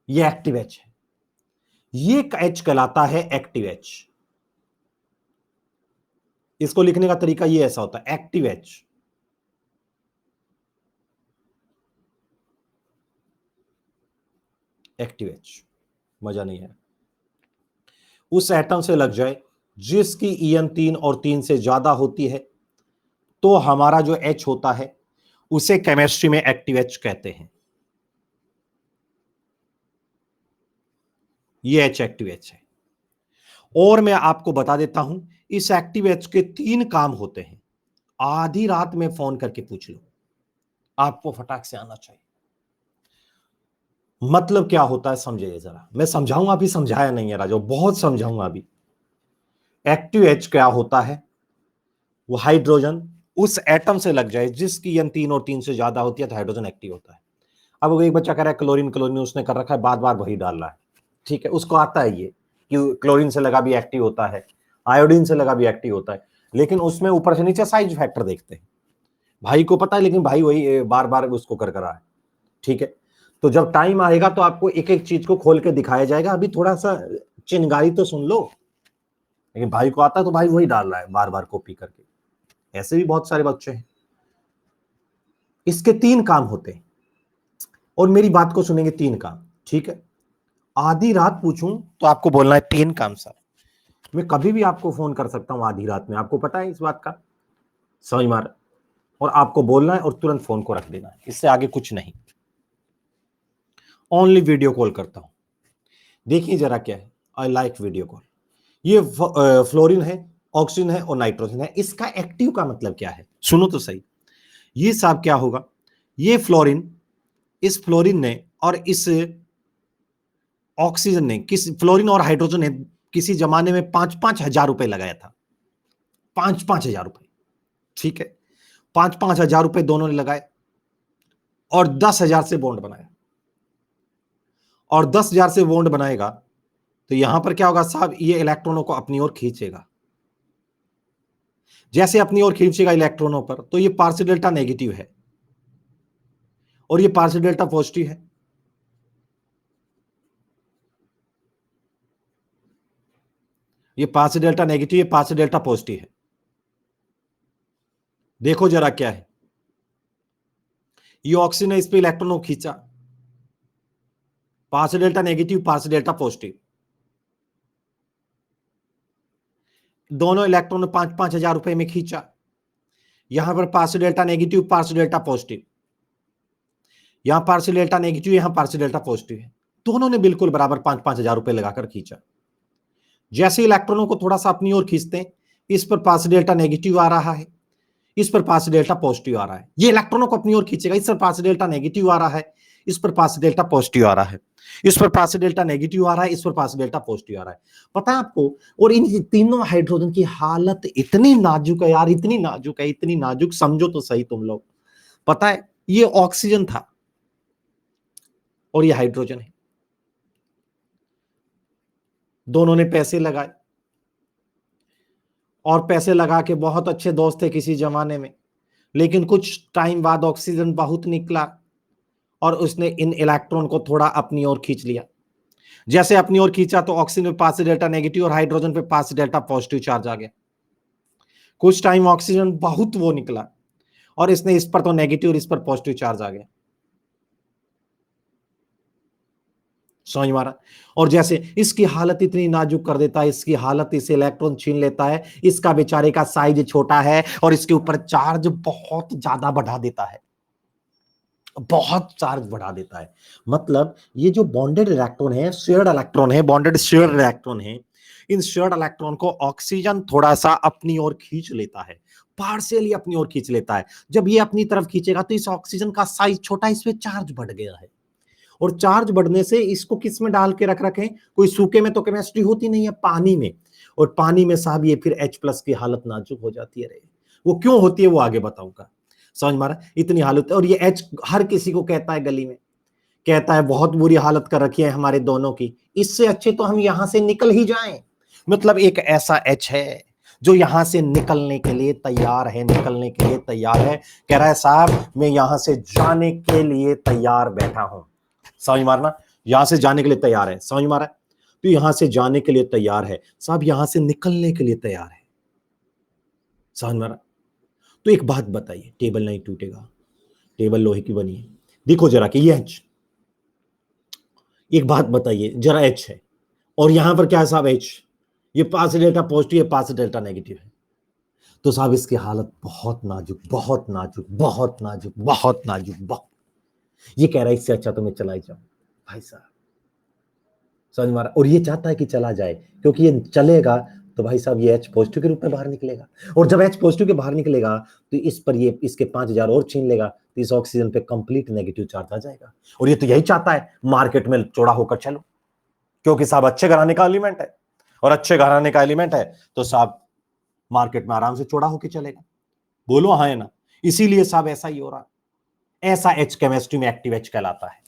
ये एक्टिव एच है। ये एच कहलाता है एक्टिव एच। इसको लिखने का तरीका ये ऐसा होता है, एक्टिव एच। एक्टिव एच मजा नहीं है। उस एटम से लग जाए जिसकी ईएन 3 और 3 से ज्यादा होती है तो हमारा जो एच होता है उसे केमिस्ट्री में एक्टिव एच कहते हैं। ये एच एक्टिव एच है। और मैं आपको बता देता हूं, इस एक्टिव एच के 3 काम होते हैं। आधी रात में फोन करके पूछ लो, आपको फटाक से आना चाहिए। मतलब क्या होता है समझिए जरा, मैं समझाऊंगा, अभी समझाया नहीं है राजो, बहुत समझाऊंगा अभी। एक्टिव एच क्या होता है, वो हाइड्रोजन उस एटम से लग जाए जिसकी ईएन 3 और 3 से ज्यादा होती है तो हाइड्रोजन एक्टिव होता है। अब वो एक बच्चा कह रहा है क्लोरीन क्लोरीन उसने कर रखा है, बार बार वही डाल रहा है। ठीक है, उसको आता है ये कि क्लोरीन से लगा भी एक्टिव होता है, आयोडीन से लगा भी एक्टिव होता है, लेकिन उसमें ऊपर से नीचे साइज फैक्टर देखते हैं। भाई को पता है, लेकिन भाई वही बार बार उसको कर रहा है। ठीक है, तो जब टाइम आएगा तो आपको एक एक चीज को खोल के दिखाया जाएगा। अभी थोड़ा सा चिंगारी तो सुन लो। लेकिन भाई को आता है तो भाई वही डाल रहा है बार बार कॉपी करके। ऐसे भी बहुत सारे बच्चे हैं। इसके 3 काम होते हैं और मेरी बात को सुनेंगे 3 काम। ठीक है, आधी रात पूछूं तो आपको बोलना है 3 काम सर। मैं कभी भी आपको फोन कर सकता हूं आधी रात में, आपको पता है इस बात का, समझ मार। और आपको बोलना है और तुरंत फोन को रख देना है, इससे आगे कुछ नहीं। ओनली वीडियो कॉल करता हूं। देखिए जरा क्या है, आई लाइक वीडियो कॉल। ये फ्लोरीन है, ऑक्सीजन है और नाइट्रोजन है। इसका एक्टिव का मतलब क्या है, सुनो तो सही। ये साहब क्या होगा, ये फ्लोरीन, इस फ्लोरीन ने और इस ऑक्सीजन ने, किस फ्लोरीन और हाइड्रोजन ने किसी जमाने में 5-5 हजार रुपए लगाया था। 5-5 हजार रुपए। ठीक है, 5-5 हजार रुपए दोनों ने लगाए और 10,000 से बॉन्ड बनाया। और 10,000 से बॉन्ड बनाएगा तो यहां पर क्या होगा साहब, ये इलेक्ट्रॉनों को अपनी ओर खींचेगा। जैसे अपनी ओर खींचेगा इलेक्ट्रॉनों पर, तो ये पार्शियल डेल्टा नेगेटिव है और ये पार्शियल डेल्टा पॉजिटिव है। ये पार्शियल डेल्टा नेगेटिव, ये पार्शियल डेल्टा पॉजिटिव है। देखो जरा क्या है, ये ऑक्सीजन ने इस पे इलेक्ट्रॉनों को खींचा, partial delta negative, partial delta positive. दोनों इलेक्ट्रॉन ने 5-5 हजार रुपए में खींचा। यहां पर partial delta negative, partial delta positive. यहां पार्शियल डेल्टा नेगेटिव, यहां पार्शियल डेल्टा पॉजिटिव है। दोनों ने बिल्कुल बराबर 5-5 हजार रुपए लगाकर खींचा। जैसे इलेक्ट्रॉनों को थोड़ा सा अपनी ओर खींचते हैं, इस पर पार्शियल डेल्टा नेगेटिव आ रहा है, इस पर पार्शियल डेल्टा पॉजिटिव आ रहा है। ये इलेक्ट्रॉनों को अपनी ओर खींचेगा, इस पर पार्शियल डेल्टा नेगेटिव आ रहा है, इस पर पार्शियल डेल्टा पॉजिटिव आ रहा है, इस पर पार्शियल डेल्टा नेगेटिव आ रहा है, इस पर पार्शियल डेल्टा पॉजिटिव आ रहा है। पता है आपको? और इन तीनों हाइड्रोजन की हालत इतनी नाजुक है यार, इतनी नाजुक है, इतनी नाजुक, समझो तो सही तुम लोग। पता है, ये ऑक्सीजन था और ये हाइड्रोजन है। दोनों ने पैसे लगाए, और पैसे लगा के बहुत अच्छे दोस्त थे किसी जमाने में, लेकिन कुछ टाइम बाद ऑक्सीजन बहुत निकला और उसने इन इलेक्ट्रॉन को थोड़ा अपनी ओर खींच लिया। जैसे अपनी ओर खींचा तो ऑक्सीजन पे पास डेल्टा नेगेटिव और हाइड्रोजन पे पास डेल्टा पॉजिटिव चार्ज आ गया। कुछ टाइम ऑक्सीजन बहुत वो निकला और इसने इस पर तो नेगेटिव और इस पर पॉजिटिव चार्ज आ गया। समझ मारा। और जैसे इसकी हालत इतनी नाजुक कर देता है, इसकी हालत, इसे इलेक्ट्रॉन छीन लेता है, इसका बेचारे का साइज छोटा है और इसके ऊपर चार्ज बहुत ज्यादा बढ़ा देता है, बहुत चार्ज बढ़ा देता है। मतलब ये जो बॉन्डेड इलेक्ट्रॉन है, शेयर्ड इलेक्ट्रॉन है, बॉन्डेड शेयर्ड इलेक्ट्रॉन है, इन शेयर्ड इलेक्ट्रॉन को ऑक्सीजन थोड़ा सा अपनी ओर खींच लेता है, पार्शियली अपनी ओर खींच लेता है। जब ये अपनी तरफ खींचेगा तो इस ऑक्सीजन का साइज छोटा, इसमें चार्ज बढ़ गया है, और चार्ज बढ़ने से इसको किस में डाल के रख रखें, कोई सूखे में तो केमिस्ट्री होती नहीं है, पानी में, और पानी में साहब ये फिर H+ की हालत नाजुक हो जाती है। वो क्यों होती है वो आगे बताऊंगा। समझ मारा। इतनी हालत, और ये H हर किसी को कहता है, गली में कहता है बहुत बुरी हालत कर रखी है हमारे दोनों की, इससे अच्छे तो हम यहां से निकल ही जाएं। मतलब एक ऐसा H है जो यहां से निकलने के लिए तैयार है, निकलने के लिए तैयार है, कह रहा है साहब मैं यहां से जाने के लिए तैयार बैठा हूं। समझ मारना, यहां से जाने के लिए तैयार है, समझ मारा। तो यहां से जाने के लिए तैयार है साहब, यहां से निकलने के लिए तैयार है, समझ मारा। तो एक बात बताइए, टेबल नहीं टूटेगा, टेबल लोहे की बनी है, देखो जरा कि ये H, एक बात बताइए जरा H है और यहां पर क्या है साहब H, ये पास डेल्टा पॉजिटिव है, पास डेल्टा नेगेटिव है, तो साहब इसकी हालत बहुत नाजुक, बहुत नाजुक, बहुत नाजुक, बहुत नाजुक, बहुत। ये कह रहा है इससे अच्छा तो मैं चला ही जाऊं भाई साहब, समझ मारा। और ये चाहता है कि चला जाए, क्योंकि ये चलेगा तो भाई साहब ये H पॉजिटिव के रूप में बाहर निकलेगा, और जब H पॉजिटिव के बाहर निकलेगा तो इस पर ये इसके 5000 और छीन लेगा, तो इस ऑक्सीजन पे कंप्लीट नेगेटिव चार्ज आ जाएगा। और ये तो यही चाहता है, मार्केट में चौड़ा होकर चलो, क्योंकि साहब अच्छे घराने का एलिमेंट है, और अच्छे घराने का एलिमेंट है तो साहब मार्केट में आराम से चौड़ा होकर चलेगा। बोलो हाँ है ना। इसीलिए साहब ऐसा ही हो रहा, ऐसा H केमिस्ट्री में एक्टिव H कहलाता है।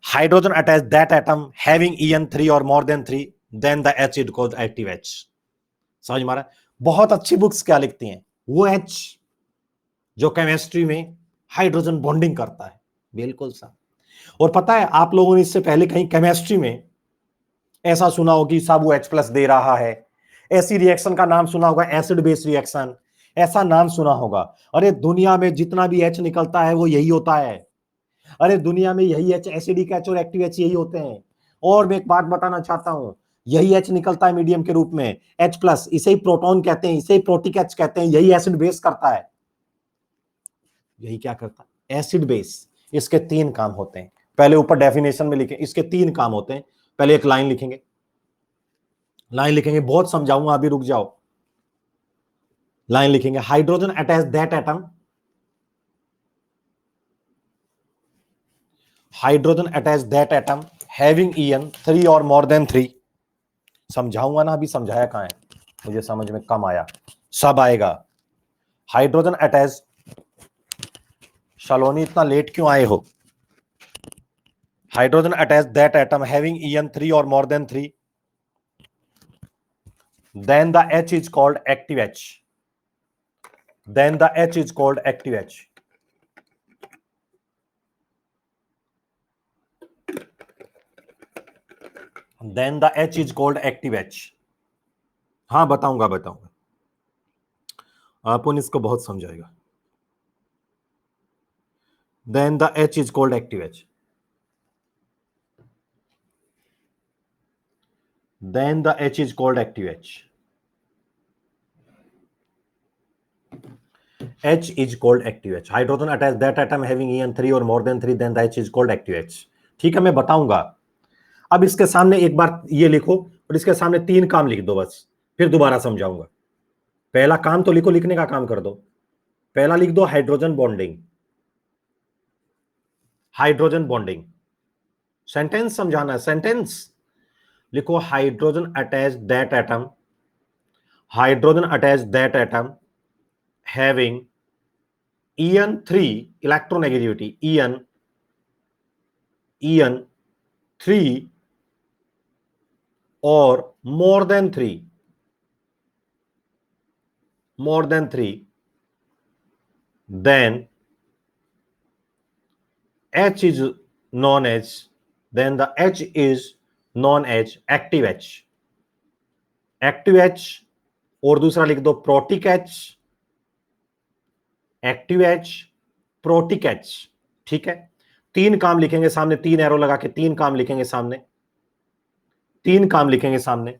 Hydrogen attach that atom having En3 और more than 3, then the H is called active H। समझ मारा। बहुत अच्छी बुक्स क्या लिखती हैं, वो H जो केमिस्ट्री में हाइड्रोजन बॉन्डिंग करता है, बिल्कुल साहब। और पता है आप लोगों ने इससे पहले कहीं केमिस्ट्री में ऐसा सुना हो कि साहब वो H+ दे रहा है, ऐसी रिएक्शन का नाम सुना होगा, एसिड बेस रिएक्शन, ऐसा नाम सुना होगा। अरे दुनिया में जितना भी H निकलता है वो यही होता है, अरे दुनिया में यही H, एसिडिक H और एक्टिव H यही होते हैं। और मैं एक बात बताना चाहता हूं, यही H निकलता है मीडियम के रूप में, H+, इसे ही प्रोटॉन कहते हैं, इसे ही प्रोटिक H कहते हैं, यही एसिड बेस करता है। यही क्या करता है, एसिड बेस। इसके 3 काम होते हैं, पहले ऊपर डेफिनेशन में लिखें, इसके 3 काम होते हैं। पहले एक लाइन लिखेंगे, लाइन लिखेंगे, बहुत समझाऊंगा अभी, रुक जाओ। लाइन लिखेंगे, hydrogen attach that atom, hydrogen attach that atom having En3 और मोर देन 3। समझाऊंगा ना, अभी समझाया कहां है, मुझे समझ में कम आया, सब आएगा। हाइड्रोजन अटैच, शालोनी इतना लेट क्यों आए हो। Hydrogen attach that atom having En3 और more than 3, then the H is called active H, then the H is called active H। then the H is called active H। हाँ बताऊंगा बताऊंगा, अपन इसको बहुत समझाएगा। then the H is called active H, then the H is called active H, H is called active H। hydrogen attach that atom having En3 or more than 3, then the H is called active H। ठीक है, मैं बताऊंगा। अब इसके सामने एक बार ये लिखो और इसके सामने 3 काम लिख दो बस, फिर दोबारा समझाऊंगा। पहला काम तो लिखो, लिखने का काम कर दो। पहला लिख दो hydrogen bonding, hydrogen bonding, sentence समझाना है, सेंटेंस लिखो, hydrogen attach that atom, hydrogen attach that atom having En3 electronegativity, En3 और more than 3, more than 3, then H is known as, then the H is known as active H. Active H और दूसरा लिख दो protic H, active H, protic H। ठीक है, 3 काम लिखेंगे सामने, 3 एरो लगा के 3 काम लिखेंगे सामने, 3 काम लिखेंगे सामने।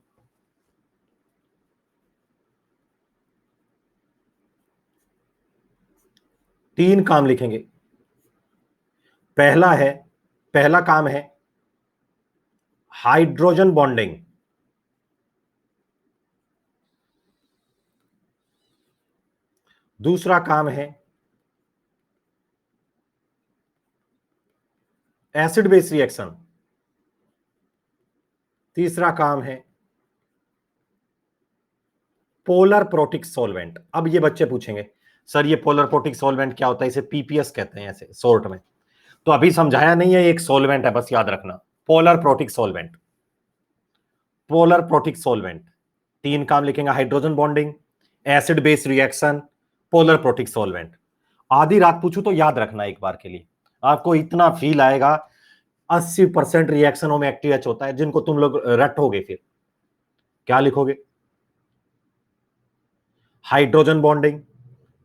तीन काम लिखेंगे। पहला काम है हाइड्रोजन बॉन्डिंग, दूसरा काम है एसिड बेस रिएक्शन, तीसरा काम है पोलर प्रोटिक सॉल्वेंट। अब ये बच्चे पूछेंगे सर ये पोलर प्रोटिक सॉल्वेंट क्या होता है, इसे पीपीएस कहते हैं ऐसे शॉर्ट में। तो अभी समझाया नहीं है, एक सॉल्वेंट है बस याद रखना, polar protic solvent. Polar protic solvent 3 काम लिखेंगे, hydrogen bonding, acid base reaction, polar protic solvent. आधी रात पूछूं तो याद रखना एक बार के लिए, आपको इतना फील आएगा 80% रिएक्शनों में एक्टिव एच होता है, जिनको तुम लोग रटोगे फिर क्या लिखोगे, hydrogen bonding,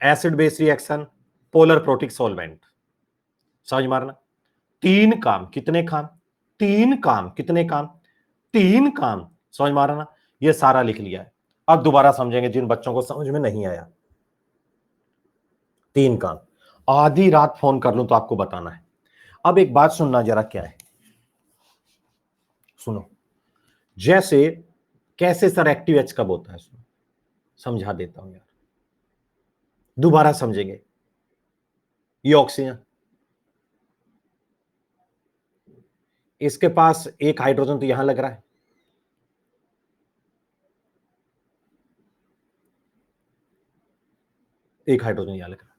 acid base reaction, polar protic solvent. समझ मारना, 3 काम, कितने काम, 3 काम, कितने काम, 3 काम। समझ मारना, ये सारा लिख लिया है। अब दोबारा समझेंगे जिन बच्चों को समझ में नहीं आया। 3 काम, आधी रात फोन कर लूं तो आपको बताना है। अब एक बात सुनना जरा, क्या है सुनो, जैसे कैसे सर एक्टिव एच कब होता है, सुनो समझा देता हूं यार, दोबारा समझेंगे। ये ऑक्सीजन, इसके पास एक हाइड्रोजन तो यहां लग रहा है, एक हाइड्रोजन यहां लग रहा है।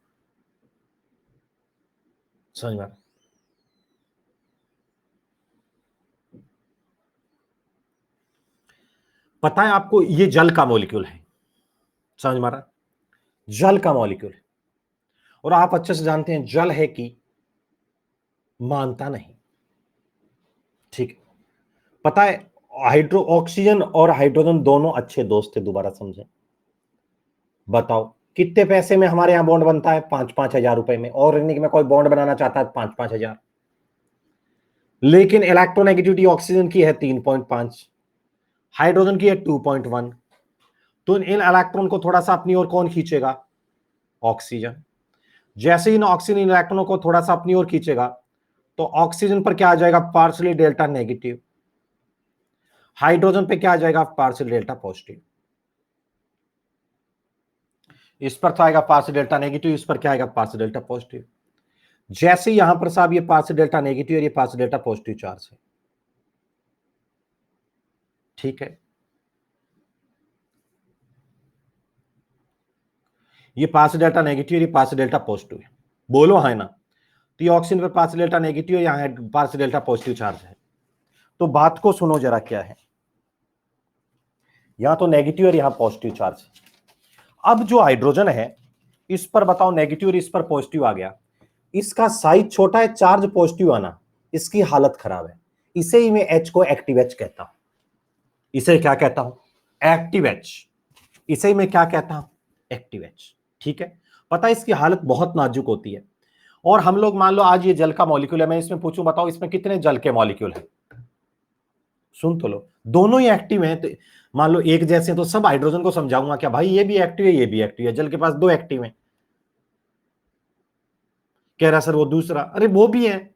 समझ में, पता है आपको ये जल का मॉलिक्यूल है, समझ मारा, जल का मॉलिक्यूल है। और आप अच्छे से जानते हैं जल है कि मानता नहीं, ठीक है। पता है हाइड्रो ऑक्सीजन और हाइड्रोजन दोनों अच्छे दोस्त थे, दोबारा समझें। बताओ कितने पैसे में हमारे यहां बॉन्ड बनता है, 5-5 हजार रुपए में। ऑर्गेनिक में कोई बॉन्ड बनाना चाहता है 5-5 हजार, लेकिन इलेक्ट्रोनेगेटिविटी ऑक्सीजन की है 3.5, हाइड्रोजन की है 2.1। तो इन इलेक्ट्रॉन को थोड़ा सा अपनी ओर कौन खींचेगा, ऑक्सीजन। जैसे इन ऑक्सीजन इलेक्ट्रॉनों को थोड़ा सा अपनी ओर खींचेगा तो ऑक्सीजन पर क्या आ जाएगा, पार्शियली डेल्टा नेगेटिव, हाइड्रोजन पे क्या आ जाएगा, पार्शियल डेल्टा पॉजिटिव। इस पर तो आएगा पार्शियल डेल्टा नेगेटिव, इस पर क्या आएगा, पार्शियल डेल्टा पॉजिटिव। जैसे यहां पर साहब ये पार्शियल डेल्टा नेगेटिव और ये पार्शियल डेल्टा पॉजिटिव चार्ज है, ठीक है। ये पार्शियल डेल्टा नेगेटिव और ये पार्शियल डेल्टा पॉजिटिव है, बोलो है ना। तो ये ऑक्सीजन पे पार्शियल डेल्टा नेगेटिव है, यहां पार्शियल डेल्टा पॉजिटिव चार्ज है। तो बात को सुनो जरा, क्या है, यहां तो नेगेटिव और यहां पॉजिटिव चार्ज। अब जो हाइड्रोजन है इस पर बताओ नेगेटिव और इस पर पॉजिटिव आ गया, इसका साइज छोटा है, चार्ज पॉजिटिव आना, इसकी हालत खराब है। इसे ही मैं एच को एक्टिव एच कहता हूं, इसे क्या कहता हूं, एक्टिव एच। इसे ही मैं क्या कहता हूं, एक्टिव एच, ठीक है। पता है इसकी हालत बहुत नाजुक होती है। और हम लोग मान लो आज ये जल का मॉलिक्यूल है, मैं इसमें पूछूं बताओ इसमें कितने जल के मॉलिक्यूल है, सुन तो लो, दोनों ही एक्टिव हैं। तो मान लो एक जैसे तो सब हाइड्रोजन को समझाऊंगा क्या भाई ये भी एक्टिव है ये भी एक्टिव है, जल के पास 2 एक्टिव हैं। कह रहा सर वो दूसरा, अरे वो भी है।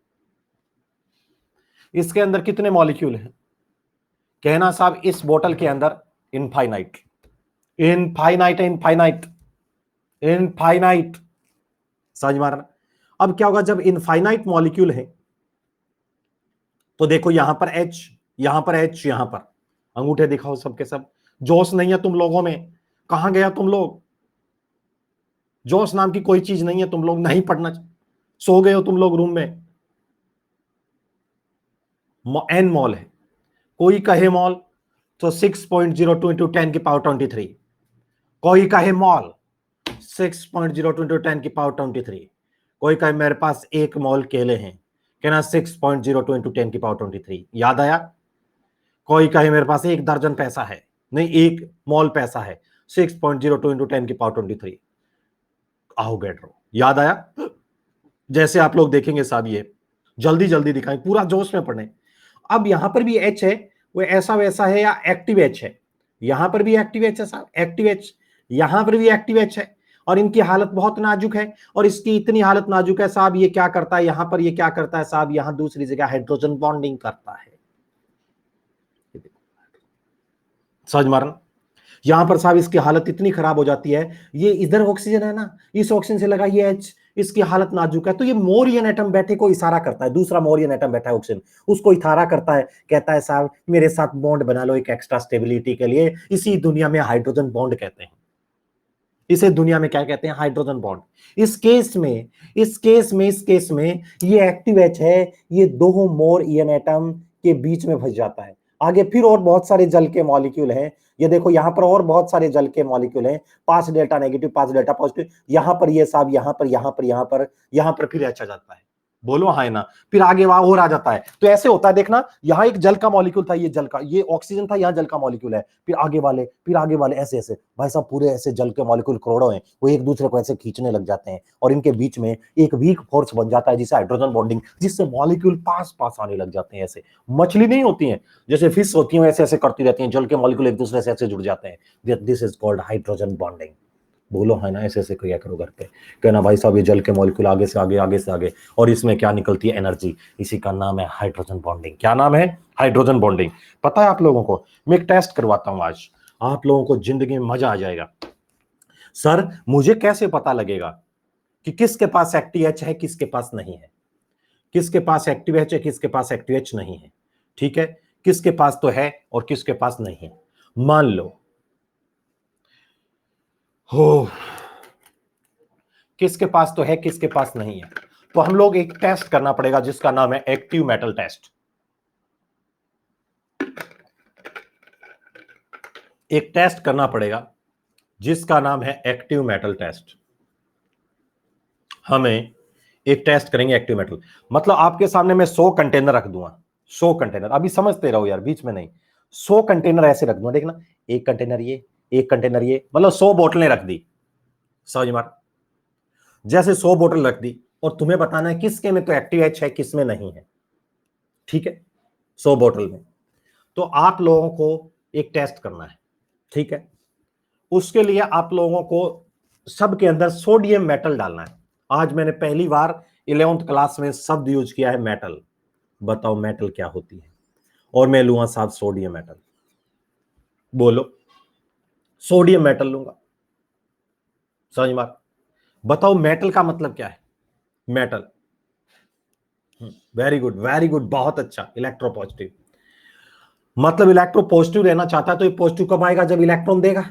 इसके अंदर कितने मॉलिक्यूल हैं, कहना साहब इस बोतल के अंदर इनफाइनाइट, इनफाइनाइट, इनफाइनाइट, इनफाइनाइट। समझ मारना। अब क्या होगा जब इनफाइनाइट मॉलिक्यूल है तो देखो यहां पर H, यहां पर H, यहां पर अंगूठे दिखाओ सबके सब। जोश नहीं है तुम लोगों में, कहां गया तुम लोग, जोश नाम की कोई चीज नहीं है, तुम लोग नहीं पढ़ना, सो गए हो तुम लोग रूम में। एन मॉल है, कोई कहे मॉल तो 6.02 × 10⁻23, कोई कहे मॉल 6.0 × 10⁻23। कोई कहे मेरे पास 1 मोल केले हैं, कहना 6.02 × 10⁻23। याद आया? कोई कहे मेरे पास 1 दर्जन पैसा है, नहीं 1 मोल पैसा है, 6.02 × 10⁻23। आओ गेट रो। याद आया? जैसे आप लोग देखेंगे साहब, ये जल्दी जल्दी दिखाएं, पूरा जोश में पढ़ें। अब यहां पर भी एच है, वो ऐसा वैसा है या एक्टिव एच है? यहां पर भी एक्टिव एच है साहब, एक्टिव एच, यहां पर भी एक्टिव एच है, और इनकी हालत बहुत नाजुक है। और इसकी इतनी हालत नाजुक है साहब, ये क्या करता है यहां पर, ये क्या करता है साहब, यहां दूसरी जगह हाइड्रोजन बॉन्डिंग करता है। समझ मारना? यहां पर साहब इसकी हालत इतनी खराब हो जाती है, ये इधर ऑक्सीजन है ना, इस ऑक्सीजन से लगा ये एच, इसकी हालत नाजुक है, तो ये मोरियन एटम बैठे को इशारा करता है, दूसरा मोरियन एटम बैठा है ऑक्सीजन, उसको इशारा करता है, कहता है साहब मेरे साथ बॉन्ड बना लो एक एक्स्ट्रा स्टेबिलिटी के लिए। इसी दुनिया में हाइड्रोजन बॉन्ड कहते हैं, इसे दुनिया में क्या कहते हैं? Hydrogen bond. इस केस में ये एक्टिव एच है, ये दो मोरियन एटम के बीच में फंस जाता है। आगे फिर और बहुत सारे जल के मॉलिक्यूल हैं, ये देखो यहां पर और बहुत सारे जल के मॉलिक्यूल हैं, 5 डेल्टा नेगेटिव 5 डेल्टा पॉजिटिव, यहां पर ये साहब, यहां पर फिर अच्छा जाता है। बोलो हाँ ना? फिर आगे वहां और आ जाता है। तो ऐसे होता है, देखना यहां एक जल का मॉलिक्यूल था, ये जल का, ये ऑक्सीजन था, यहां जल का मॉलिक्यूल है, फिर आगे वाले ऐसे ऐसे, भाई साहब पूरे ऐसे जल के मॉलिक्यूल करोड़ों हैं, वो एक दूसरे को ऐसे खींचने लग जाते हैं, और इनके बीच में एक वीक फोर्स बन जाता है जिसे हाइड्रोजन बॉन्डिंग, जिससे मॉलिक्यूल पास पास आने लग जाते हैं। ऐसे मछली नहीं होती है, जैसे फिश होती है, ऐसे ऐसे करती रहती हैं, जल के मॉलिक्यूल एक दूसरे से ऐसे जुड़ जाते हैं। This is called hydrogen bonding. बोलो है ना? ऐसे ऐसे किया करो घर पे, कहना भाई साहब ये जल के मॉलिक्यूल आगे से आगे, आगे से आगे, और इसमें क्या निकलती है? एनर्जी। इसी का नाम है हाइड्रोजन बॉन्डिंग। क्या नाम है? Hydrogen bonding. पता है आप लोगों को? मैं एक टेस्ट करवाता हूं आज, आप लोगों को जिंदगी में मजा आ जाएगा। सर मुझे कैसे पता लगेगा कि किसके पास एक्टिव एच है, किसके पास नहीं है? किसके पास एक्टिव एच है, किसके पास एक्टिव एच नहीं है? ठीक है, किसके पास तो है और किसके पास नहीं है? मान लो हो, किसके पास तो है, किसके पास नहीं है, तो हम लोग एक टेस्ट करना पड़ेगा जिसका नाम है एक्टिव मेटल टेस्ट। एक टेस्ट करना पड़ेगा जिसका नाम है एक्टिव मेटल टेस्ट। हमें एक टेस्ट करेंगे एक्टिव मेटल, मतलब आपके सामने मैं 100 कंटेनर रख दूंगा, 100 कंटेनर, अभी समझते रहो यार, बीच में नहीं, 100 कंटेनर ऐसे रख दूंगा, देखना, एक कंटेनर ये, एक कंटेनर ये, मतलब 100 बोतलें रख दी। समझ मार? जैसे 100 बोतल रख दी, और तुम्हें बताना है किसके में तो एक्टिव एच है, किसमें नहीं है। ठीक है, 100 बोतल में, तो आप लोगों को एक टेस्ट करना है। ठीक है, उसके लिए आप लोगों को सबके अंदर सोडियम मेटल डालना है। आज मैंने पहली बार 11th क्लास में शब्द यूज किया है मेटल। बताओ मेटल क्या होती है? और मैं लूंगा साहब सोडियम मेटल। बोलो, सोडियम मेटल लूंगा। समझ मार? बताओ मेटल का मतलब क्या है? Metal, very good, very good, बहुत अच्छा, इलेक्ट्रो पॉजिटिव। मतलब इलेक्ट्रो पॉजिटिव रहना चाहता है, तो ये पॉजिटिव कब आएगा? जब इलेक्ट्रॉन देगा।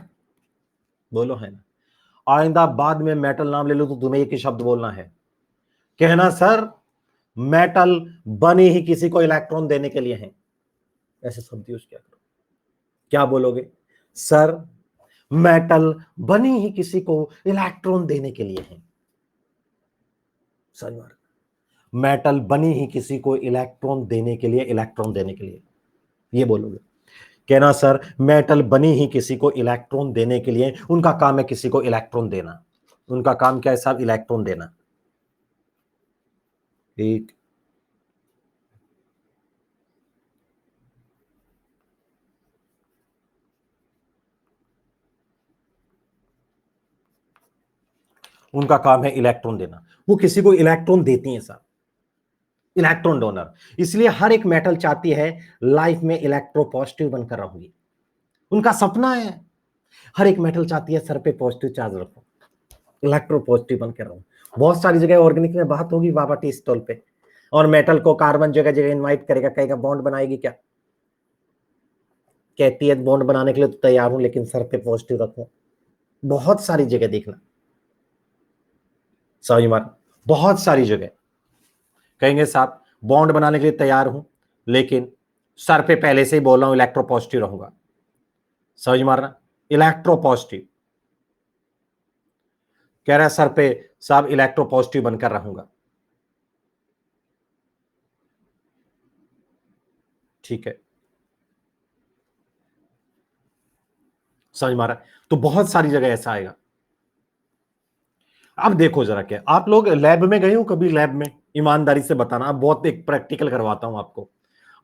बोलो है ना? आइंदा बाद में मेटल नाम ले लो तो तुम्हें एक ही शब्द बोलना है, कहना सर मेटल बने ही किसी को इलेक्ट्रॉन देने के लिए हैं। ऐसे शब्द यूज किया करो। क्या बोलोगे? सर मेटल बनी ही किसी को इलेक्ट्रॉन देने के लिए हैं। समझ, मेटल बनी ही किसी को इलेक्ट्रॉन देने के लिए, इलेक्ट्रॉन देने के लिए, ये बोलोगे। कहना सर मेटल बनी ही किसी को इलेक्ट्रॉन देने के लिए, उनका काम है किसी को इलेक्ट्रॉन देना। उनका काम क्या है साहब? इलेक्ट्रॉन देना। ठीक, उनका काम है इलेक्ट्रॉन देना, वो किसी को इलेक्ट्रॉन देती हैं साहब, इलेक्ट्रॉन डोनर। इसलिए हर एक मेटल चाहती है लाइफ में इलेक्ट्रोपॉजिटिव बनकर रहूंगी, उनका सपना है। हर एक मेटल चाहती है सर पे पॉजिटिव चार्ज रखो, इलेक्ट्रोपॉजिटिव बनकर रहूं। बहुत सारी जगह ऑर्गेनिक में बात होगी बाबा टी स्टॉल पे, और मेटल को कार्बन जगह जगह इनवाइट करेगा, कहेगा बॉन्ड बनाएगी क्या? कहती है बॉन्ड बनाने के लिए तो तैयार हूं, लेकिन सर पे पॉजिटिव रखो। बहुत सारी जगह देखना, समझ मार, बहुत सारी जगह कहेंगे साहब बॉन्ड बनाने के लिए तैयार हूं, लेकिन सर पे पहले से ही बोल रहा हूं इलेक्ट्रो पॉजिटिव रहूंगा। समझ मारना, इलेक्ट्रो पॉजिटिव। कह रहा है सर पे साहब इलेक्ट्रो पॉजिटिव बनकर रहूंगा। ठीक है, समझ मारा। तो बहुत सारी जगह ऐसा आएगा। अब देखो जरा, क्या आप लोग लैब में गए हो कभी? लैब में ईमानदारी से बताना, अब बहुत एक प्रैक्टिकल करवाता हूं आपको।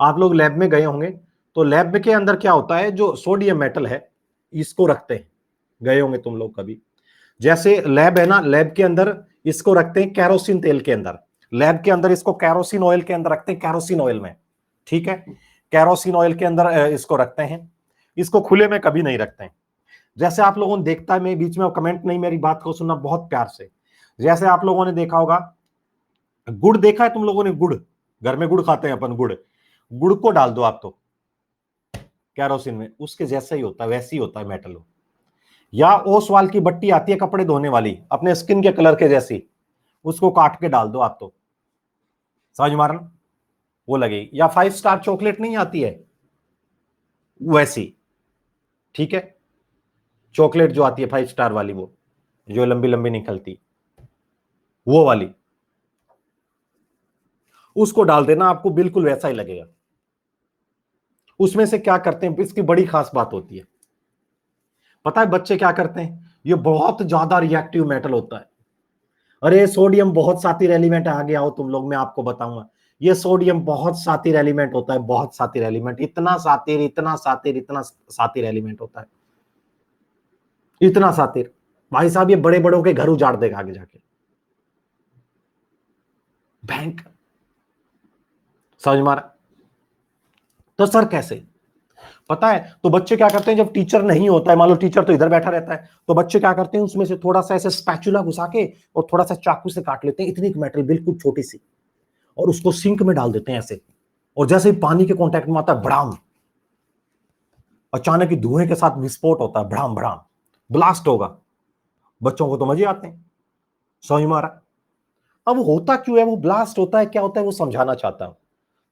आप लोग लैब में गए होंगे, तो लैब के अंदर क्या होता है, जो सोडियम मेटल है इसको रखते हैं, गए होंगे तुम लोग कभी। जैसे लैब है ना, लैब के अंदर इसको रखते हैं कैरोसिन तेल के अंदर, लैब के अंदर इसको कैरोसिन ऑयल के अंदर रखते हैं, कैरोसिन ऑयल में, ठीक है, कैरोसिन ऑयल के अंदर इसको रखते हैं, इसको खुले में कभी नहीं रखते हैं। जैसे आप लोगों ने देखता है, मैं बीच में कमेंट नहीं, मेरी बात को सुनना बहुत प्यार से। जैसे आप लोगों ने देखा होगा, गुड़ देखा है तुम लोगों ने? गुड़, घर में गुड़ खाते हैं अपन, गुड़, गुड़ को डाल दो आप तो कैरोसिन में, उसके जैसा ही होता है, वैसे ही होता है मेटल। या ओसवाल की बट्टी आती है कपड़े धोने वाली, अपने स्किन के कलर के जैसी, उसको काट के डाल दो आप तो, समझ मारना, वो लगेगी। या 5 स्टार चॉकलेट नहीं आती है वैसी, ठीक है, चॉकलेट जो आती है 5 स्टार वाली, वो जो लंबी लंबी निकलती, वो वाली, उसको डाल देना, आपको बिल्कुल वैसा ही लगेगा। उसमें से क्या करते हैं, इसकी बड़ी खास बात होती है, पता है बच्चे क्या करते हैं, ये बहुत ज्यादा रिएक्टिव मेटल होता है। अरे सोडियम बहुत सातिर एलिमेंट, आगे आओ तुम लोग, मैं आपको बताऊंगा। ये सोडियम बहुत सातिर एलिमेंट होता है, बहुत सातिर एलिमेंट, इतना सातिर, इतना सातिर, इतना सातिर एलिमेंट होता है, इतना सातिर, भाई साहब ये बड़े बड़ों के घर उजाड़ देगा आगे जाके, बैंक, समझ मारा। तो सर कैसे, पता है, तो बच्चे क्या करते हैं, जब टीचर नहीं होता है, मान लो टीचर तो इधर बैठा रहता है, तो बच्चे क्या करते हैं, उसमें से थोड़ा सा ऐसे स्पैचुला घुसा के और थोड़ा सा चाकू से काट लेते हैं, इतनी मेटल बिल्कुल छोटी सी, और उसको सिंक में डाल देते हैं ऐसे, और जैसे ही पानी के कांटेक्ट में आता है, भड़ाम, अचानक ही धुएं के साथ विस्फोट होता है, भड़ाम भड़ाम, ब्लास्ट होगा। बच्चों को तो मजे आते हैं, समझ में आ रहा है? अब होता क्यों है, वो ब्लास्ट होता है, क्या होता है, वो समझाना चाहता हूं।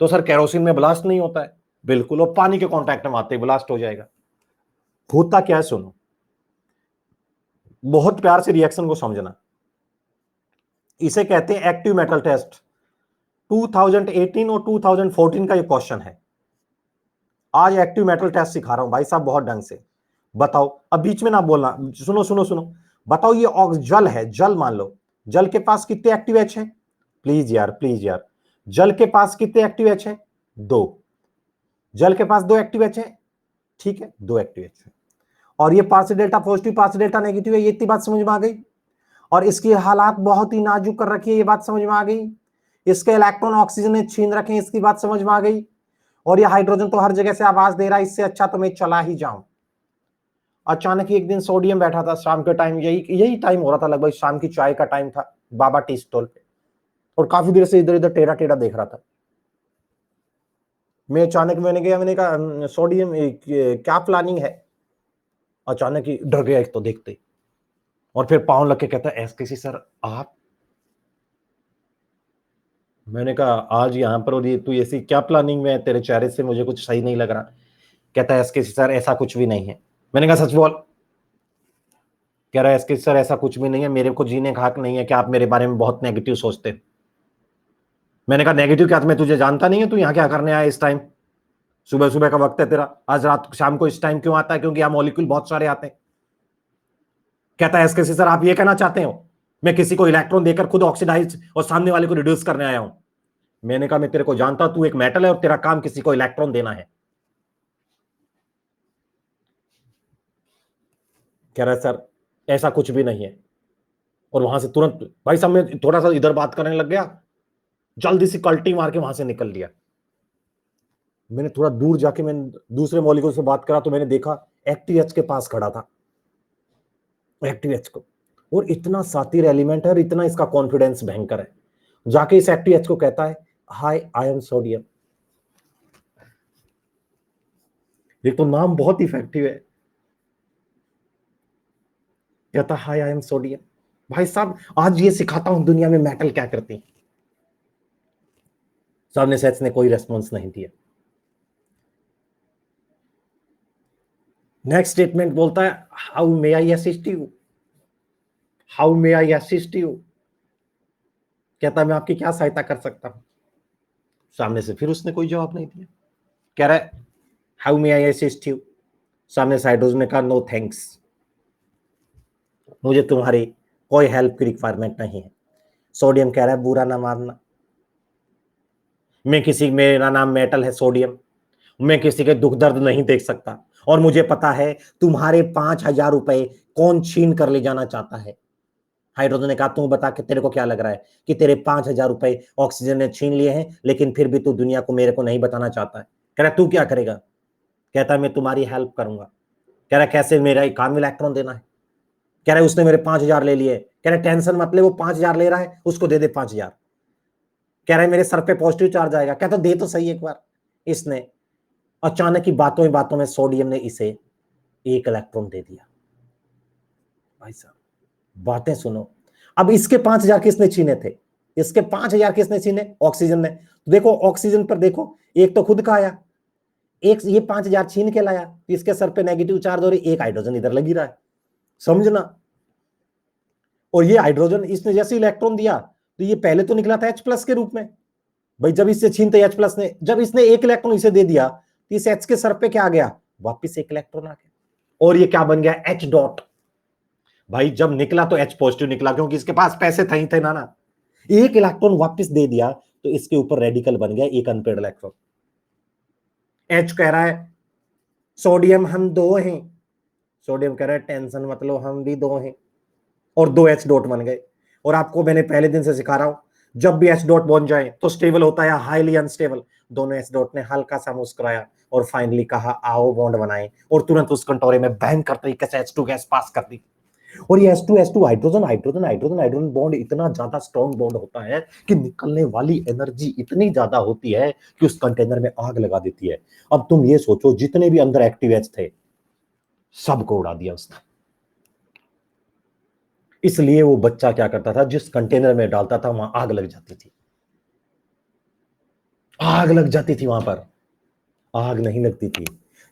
तो सर कैरोसिन में ब्लास्ट नहीं होता है, बिल्कुल, और पानी के कांटेक्ट में आते ही ब्लास्ट हो जाएगा। होता क्या है, सुनो, बहुत प्यार से रिएक्शन को समझना। इसे कहते हैं एक्टिव मेटल टेस्ट। 2018 और 2014 का ये क्वेश्चन है। आज एक्टिव मेटल टेस्ट सिखा रहा हूं भाई साहब, बहुत ढंग से। बताओ, अब बीच में ना बोलना, सुनो सुनो सुनो। बताओ, ये जल है, जल मान लो, जल के पास कितने एक्टिव एच है? प्लीज यार, प्लीज यार, जल के पास कितने एक्टिव एच है? 2। जल के पास 2 एक्टिव एच है, ठीक है, 2 एक्टिव एच है। और ये partial delta positive, partial delta negative है, ये इतनी बात समझ में आ गई। और इसकी हालात बहुत ही नाजुक कर रखी है, ये बात समझ में आ गई। इसके इलेक्ट्रॉन ऑक्सीजन ने छीन रखे हैं, इसकी बात समझ में आ गई। और ये हाइड्रोजन तो हर जगह से आवाज दे रहा है, इससे अच्छा तो मैं चला ही जाऊं। अचानक ही एक दिन सोडियम बैठा था शाम के टाइम, यही यही टाइम हो रहा था, लगभग शाम की चाय का टाइम था, बाबा टी स्टॉल पे, और काफी देर से इधर इधर टेढ़ा टेढ़ा देख रहा था। मैं अचानक, मैंने गया, मैंने कहा सोडियम क्या प्लानिंग है? अचानक ही डर गया एक तो देखते, और फिर पांव लग के कहता है एसकेसी सर आप। मैंने कहा आज यहां पर, और ये तू ऐसी क्या प्लानिंग में है, तेरे चेहरे से मुझे कुछ सही नहीं लग रहा। कहता है एसकेसी सर ऐसा कुछ भी नहीं है। मैंने कहा सच बोल। कह रहा है एसकेसी सर ऐसा कुछ भी नहीं है, मेरे को जीने का हक नहीं है कि आप मेरे बारे में बहुत नेगेटिव सोचते हैं। मैंने कहा नेगेटिव क्या, मैं तुझे जानता नहीं है, तू यहाँ क्या करने आया इस टाइम? सुबह सुबह का वक्त है तेरा, आज रात शाम को इस टाइम क्यों आता है? क्योंकि यहाँ मॉलिक्यूल बहुत सारे आते हैं। कहता है एसकेसी सर आप ये कहना चाहते हो मैं किसी को इलेक्ट्रॉन देकर खुद ऑक्सीडाइज और सामने वाले को रिड्यूस करने आया हूं? मैंने कहा मैं तेरे को जानता, तू एक मेटल है और तेरा काम किसी को इलेक्ट्रॉन देना है। कह रहा है सर ऐसा कुछ भी नहीं है। और वहां से तुरंत भाई साहब मैं थोड़ा सा इधर बात करने लग गया, जल्दी से कल्टी मार के वहां से निकल लिया। मैंने थोड़ा दूर जाके मैंने दूसरे मॉलिक्यूल से बात करा, तो मैंने देखा एक्टिव के पास खड़ा था, एक्टिव को, और इतना सातिर एलिमेंट है और इतना इसका कॉन्फिडेंस भयंकर है। जाके इस एक्टिव को कहता है हाय आई एम सोडियम। ये तो नाम बहुत इफेक्टिव है। कहता हाय आई एम सोडियम। भाई साहब आज ये सिखाता हूं दुनिया में मेटल क्या करती है। सामने से ने कोई रेस्पॉन्स नहीं दिया। नेक्स्ट स्टेटमेंट बोलता है how may I assist you. How may I assist you, कहता मैं आपकी क्या सहायता कर सकता हूं। सामने से फिर उसने कोई जवाब नहीं दिया। कह रहा है how may I assist you, सामने से हाइड्रोजन ने कहा नो थैंक्स, मुझे तुम्हारी कोई हेल्प की रिक्वायरमेंट नहीं है। सोडियम कह रहा है बुरा ना मानना, मेरा नाम मेटल है सोडियम, मैं किसी के दुख दर्द नहीं देख सकता, और मुझे पता है तुम्हारे 5,000 रुपए कौन छीन कर ले जाना चाहता है। हाइड्रोजन ने कहा तू बता कि तेरे को क्या लग रहा है कि तेरे 5,000 रुपए ऑक्सीजन ने छीन लिए हैं, लेकिन फिर भी तू दुनिया को मेरे को नहीं बताना चाहता है। कह रहा तू क्या करेगा, कहता है मैं तुम्हारी हेल्प करूंगा। कह रहा कैसे, मेरा एक काम इलेक्ट्रॉन देना है। कह रहा उसने मेरे 5,000 ले लिए। कह रहा टेंशन मत ले, वो 5,000 ले रहा है, उसको दे दे 5,000। कह रहा है मेरे सर पे पॉजिटिव चार्ज आएगा। कहता दे तो सही एक बार। इसने अचानक ही बातों में सोडियम ने इसे एक इलेक्ट्रॉन दे दिया। भाई साहब बातें सुनो, अब इसके 5,000 किसने छीने थे, इसके 5,000 किसने छीने, ऑक्सीजन ने। देखो ऑक्सीजन पर देखो, एक तो खुद का आया, एक ये 5,000 छीन के लाया, इसके सर पे नेगेटिव चार्ज हो रही, एक हाइड्रोजन इधर लगी रहा है, समझना। और ये हाइड्रोजन इसने जैसे इलेक्ट्रॉन दिया तो ये पहले तो निकला था H+ के रूप में। भाई जब इससे छीनते H+ ने, जब इसने एक इलेक्ट्रॉन इसे दे दिया तो इस H के सर पे क्या आ गया, वापस एक इलेक्ट्रॉन आ गया, और ये क्या बन गया H. भाई जब निकला तो H+ निकला, क्योंकि इसके पास पैसे थे ही थे ना। एक इलेक्ट्रॉन वापस दे दिया तो इसके ऊपर रेडिकल बन गया एक अनपेड इलेक्ट्रॉन। H कह रहा है सोडियम हम दो हैं, सोडियम कह रहा है टेंशन मतलब हम भी दो हैं, और दो H डॉट बन गए। और आपको मैंने पहले दिन से सिखा रहा हूं, जब भी H डॉट बन जाए तो स्टेबल होता है या हाईली अनस्टेबल। दोनों H डॉट ने हल्का सा मुस्कुराया और फाइनली कहा आओ बॉन्ड बनाए, और तुरंत उस कंटोरे में बैंग करते ही कैसे H2 गैस पास कर दी। और ये H2 hydrogen hydrogen hydrogen hydrogen bond इतना ज्यादा स्ट्रॉन्ग बॉन्ड होता है कि निकलने वाली एनर्जी इतनी ज्यादा होती है कि उस कंटेनर में आग लगा देती है। अब तुम ये सोचो जितने भी अंदर एक्टिव H थे सबको उड़ा दिया उसने। इसलिए वो बच्चा क्या करता था, जिस कंटेनर में डालता था वहां आग लग जाती थी, आग लग जाती थी, वहां पर आग नहीं लगती थी।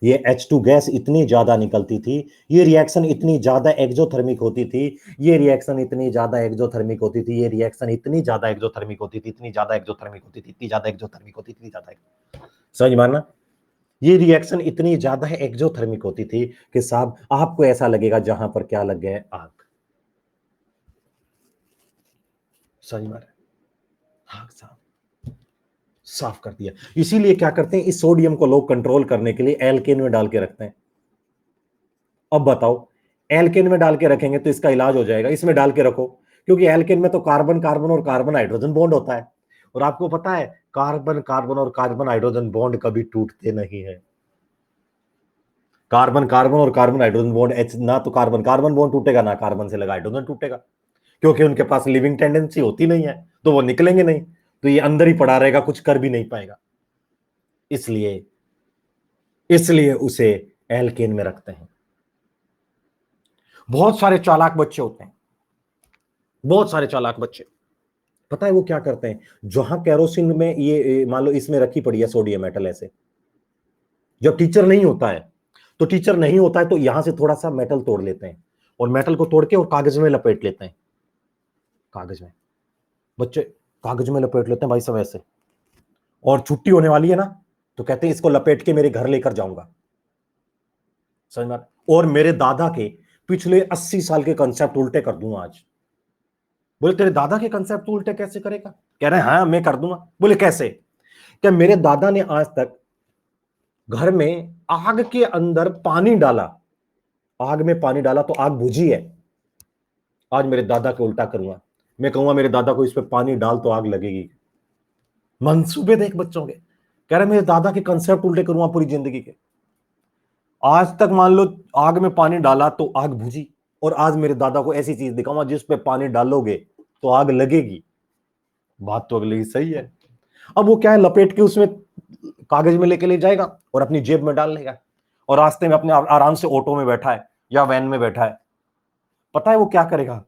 ये H2 गैस इतनी ज्यादा निकलती थी, ये रिएक्शन इतनी ज्यादा एक्सोथर्मिक होती थी, ये रिएक्शन इतनी ज्यादा एक्सोथर्मिक होती थी, ये रिएक्शन इतनी ज्यादा एक्सोथर्मिक होती थी, इतनी ज्यादा एक्सोथर्मिक होती थी, इतनी ज्यादा एक्सोथर्मिक होती थी, इतनी ज्यादा, समझ मारना, ये रिएक्शन इतनी ज्यादा एक्सोथर्मिक होती थी कि साहब आपको ऐसा लगेगा जहां पर क्या लग गया, आग, समझ मार, आग साहब साफ कर दिया। इसीलिए क्या करते हैं, इस सोडियम को लोग कंट्रोल करने के लिए एल्केन में डाल के रखते हैं। अब बताओ एल्केन में डाल के रखेंगे तो इसका इलाज हो जाएगा, इसमें डाल के रखो, क्योंकि एल्केन में तो कार्बन कार्बन और कार्बन हाइड्रोजन बॉन्ड होता है, और आपको पता है कार्बन कार्बन और कार्बन हाइड्रोजन बॉन्ड कभी टूटते नहीं है। कार्बन कार्बन और कार्बन हाइड्रोजन बॉन्ड एच, ना तो कार्बन कार्बन बॉन्ड टूटेगा ना कार्बन से लगा हाइड्रोजन टूटेगा, क्योंकि उनके पास लिविंग टेंडेंसी होती नहीं है, तो वो निकलेंगे नहीं, तो ये अंदर ही पड़ा रहेगा, कुछ कर भी नहीं पाएगा। इसलिए इसलिए उसे एल्केन में रखते हैं। बहुत सारे चालाक बच्चे होते हैं, बहुत सारे चालाक बच्चे, पता है वो क्या करते हैं, जहां कैरोसिन में ये मान लो इसमें रखी पड़ी है सोडियम मेटल, ऐसे जब टीचर नहीं होता है, तो टीचर नहीं होता है तो यहां से थोड़ा सा मेटल तोड़ लेते हैं, और मेटल को तोड़ के और कागज में लपेट लेते हैं, कागज में, बच्चे कागज में लपेट लेते हैं भाई सब ऐसे, और छुट्टी होने वाली है ना तो कहते हैं इसको लपेट के मेरे घर लेकर जाऊंगा, समझ में, और मेरे दादा के पिछले 80 साल के कंसेप्ट उल्टे कर दूंगा आज। बोले तेरे दादा के कंसेप्ट उल्टे कैसे करेगा, कह रहे हैं हाँ मैं कर दूंगा। बोले कैसे, क्या मेरे दादा ने आज तक घर में आग के अंदर पानी डाला, आग में पानी डाला तो आग बुझी है, आज मेरे दादा को उल्टा करूंगा, मैं कहूंगा मेरे दादा को इस पे पानी डाल तो आग लगेगी। मंसूबे देख बच्चों के, कह रहे मेरे दादा के कंसेप्ट उल्टे करूंगा पूरी जिंदगी के। आज तक मान लो आग में पानी डाला तो आग बुझी, और आज मेरे दादा को ऐसी चीज दिखाऊंगा जिस पे पानी डालोगे तो आग लगेगी। बात तो अगले ही सही है। अब वो क्या है, लपेट के उसमें कागज में लेके ले जाएगा और अपनी जेब में डाल लेगा, और रास्ते में अपने आराम से ऑटो में बैठा है या वैन में बैठा है, पता है वो क्या करेगा,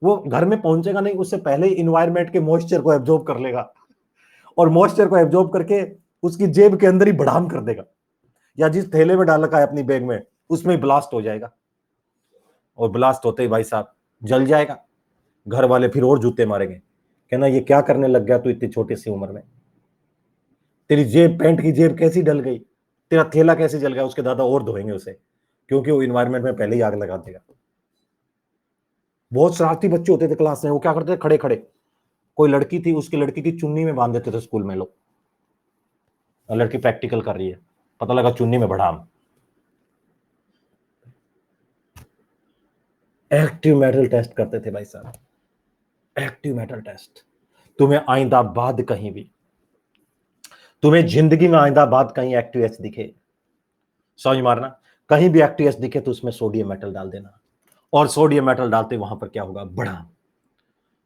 वो घर में पहुंचेगा नहीं, उससे पहले ही इन्वायरमेंट के मॉइस्चर को एब्जॉर्ब कर लेगा, और मॉइस्चर को एब्जॉर्ब करके उसकी जेब के अंदर ही बढ़ाम कर देगा, या जिस थैले में डाल रखा है अपनी बैग में उसमें ब्लास्ट हो जाएगा, और ब्लास्ट होते ही भाई साहब जल जाएगा, घर वाले फिर और जूते मारेंगे, कहना ये क्या करने लग गया तू इतनी छोटी सी उम्र में, तेरी जेब, पैंट की जेब कैसी डल गई, तेरा थैला कैसे जल गया। उसके दादा और धोएंगे उसे, क्योंकि वो इन्वायरमेंट में पहले ही आग लगा देगा। बहुत शरारती बच्चे होते थे क्लास में, वो क्या करते थे, खड़े खड़े, कोई लड़की थी, उसकी लड़की की चुन्नी में बांध देते थे स्कूल में लोग। लड़की प्रैक्टिकल कर रही है, पता लगा चुन्नी में बढ़ाम। एक्टिव मेटल टेस्ट करते थे भाई साहब, एक्टिव मेटल टेस्ट। तुम्हें आइंदा बाद कहीं भी, तुम्हें जिंदगी में आइंदा बाद कहीं एक्टिव एच दिखे, समझ मारना, कहीं भी एक्टिव एच दिखे तो उसमें सोडियम मेटल डाल देना, और सोडियम मेटल डालते वहां पर क्या होगा, बढ़ाम।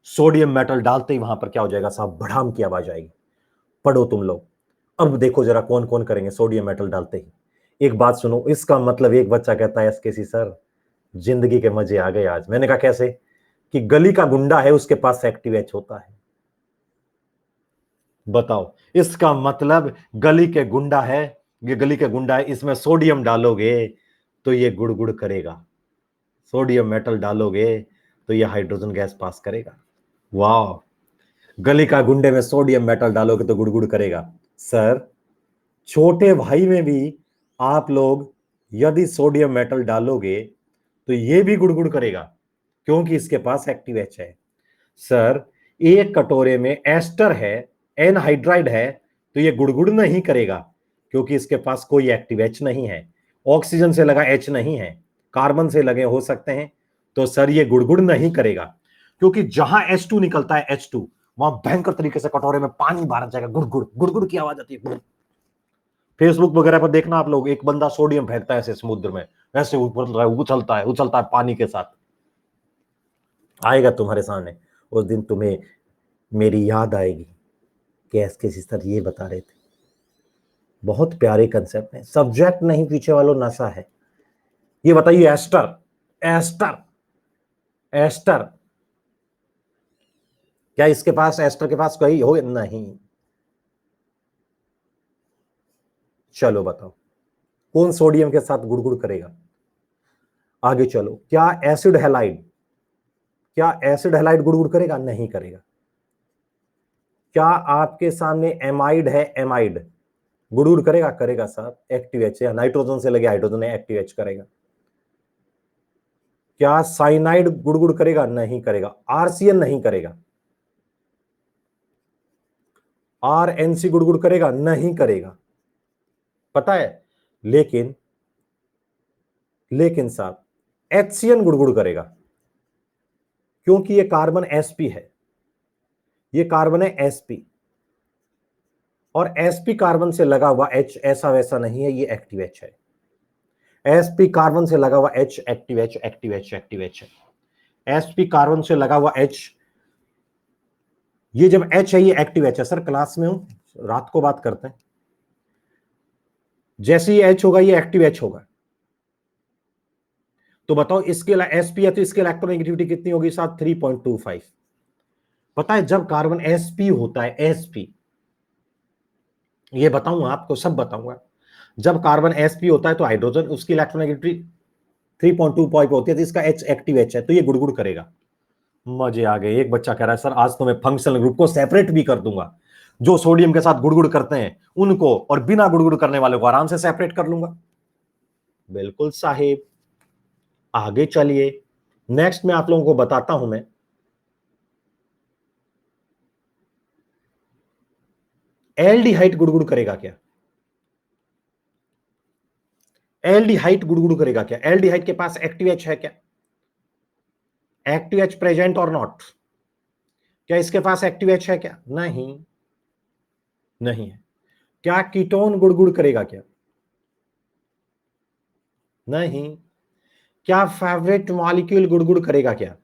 सोडियम मेटल डालते ही वहां पर क्या हो जाएगा साहब, बढ़ाम की आवाज आएगी। पढ़ो तुम लोग, अब देखो जरा कौन कौन करेंगे सोडियम मेटल डालते ही। एक बात सुनो, इसका मतलब एक बच्चा कहता है एसकेसी सर जिंदगी के मजे आ गए आज। मैंने कहा कैसे, कि गली का गुंडा है उसके पास एक्टिव एच होता है। बताओ, इसका मतलब गली के गुंडा है, ये गली के गुंडा है, इसमें सोडियम डालोगे तो ये गुड़गुड़ करेगा, सोडियम मेटल डालोगे तो ये हाइड्रोजन गैस पास करेगा। वाह, गली का गुंडे में सोडियम मेटल डालोगे तो गुड़गुड़ करेगा। सर, छोटे भाई में भी आप लोग यदि सोडियम मेटल डालोगे तो ये भी गुड़गुड़ करेगा, क्योंकि इसके पास एक्टिव एच है। सर, एक कटोरे में एस्टर है, एनहाइड्राइड है, तो ये गुड़गुड़ नहीं करेगा, क्योंकि इसके पास कोई एक्टिव एच नहीं है, ऑक्सीजन से लगा एच नहीं है, कार्बन से लगे हो सकते हैं, तो सर ये गुड़गुड़ नहीं करेगा, क्योंकि जहां H2 निकलता है, H2, वहां भयंकर तरीके से कटोरे में पानी बाहर जाएगा, गुड़गुड़ गुड़गुड़ की आवाज आती है। फेसबुक वगैरह पर देखना आप लोग, एक बंदा सोडियम फेंकता है ऐसे समुद्र में, ऐसे उछलता है उछलता है पानी के साथ, आएगा तुम्हारे सामने। उस दिन तुम्हें मेरी याद आएगी कि एसके सिस्टर ये बता रहे थे। बहुत प्यारे कंसेप्ट है, सब्जेक्ट नहीं पीछे वालों, नशा है। ये बताइए, एस्टर, एस्टर, एस्टर, क्या इसके पास, एस्टर के पास कोई हो, नहीं। चलो बताओ, कौन सोडियम के साथ गुड़गुड़ करेगा। आगे चलो, क्या एसिड हैलाइड, क्या एसिड हैलाइड गुड़गुड़ करेगा, नहीं करेगा। क्या आपके सामने एमाइड है, एमाइड गुड़गुड़ करेगा, करेगा साहब, एक्टिव एच है, नाइट्रोजन से लगे हाइड्रोजन है, एक्टिव एच करेगा। क्या साइनाइड गुड़गुड़ करेगा, नहीं करेगा। आरसीएन नहीं करेगा। आरएनसी गुड़गुड़ करेगा, नहीं करेगा, पता है। लेकिन लेकिन साहब एचसीएन गुड़गुड़ करेगा, क्योंकि ये कार्बन एसपी है, ये कार्बन है एसपी, और एसपी कार्बन से लगा हुआ एच ऐसा वैसा नहीं है, ये एक्टिव एच है। एसपी कार्बन से लगा हुआ H active H, active H, active H है। एसपी कार्बन से लगा हुआ एच, ये जब एच है ये एक्टिव एच है। सर क्लास में हूं, रात को बात करते हैं। जैसे ये एच होगा ये एक्टिव एच होगा, तो बताओ इसके एसपी है तो इसके इलेक्ट्रोनेगेटिविटी कितनी होगी साहब, 3.25। पता है जब कार्बन एसपी होता है, एसपी, ये बताऊंगा आपको, सब बताऊंगा। जब कार्बन एसपी होता है तो हाइड्रोजन, उसकी इलेक्ट्रोनेगेटिविटी 3.25 होती है, तो इसका एच एक्टिव एच है, तो ये गुड़गुड़ करेगा। मजे आ गए। एक बच्चा कह रहा है सर आज तो मैं फंक्शनल ग्रुप को सेपरेट भी कर दूंगा, जो सोडियम के साथ गुड़गुड़ करते हैं उनको और बिना गुड़गुड़ करने वाले को आराम से सेपरेट कर लूंगा। बिल्कुल साहिब, आगे चलिए, नेक्स्ट में आप लोगों को बताता हूं मैं, एल्डिहाइड गुड़गुड़ करेगा क्या। एल्डिहाइड गुड़गुड़ करेगा क्या, एल्डिहाइड के पास एक्टिव एच है क्या, एक्टिव एच प्रेजेंट और नॉट, क्या इसके पास एक्टिव एच है क्या, नहीं, नहीं है। क्या कीटोन गुड़गुड़ करेगा क्या, नहीं। क्या फेवरेट मॉलिक्यूल गुड़गुड़ करेगा क्या,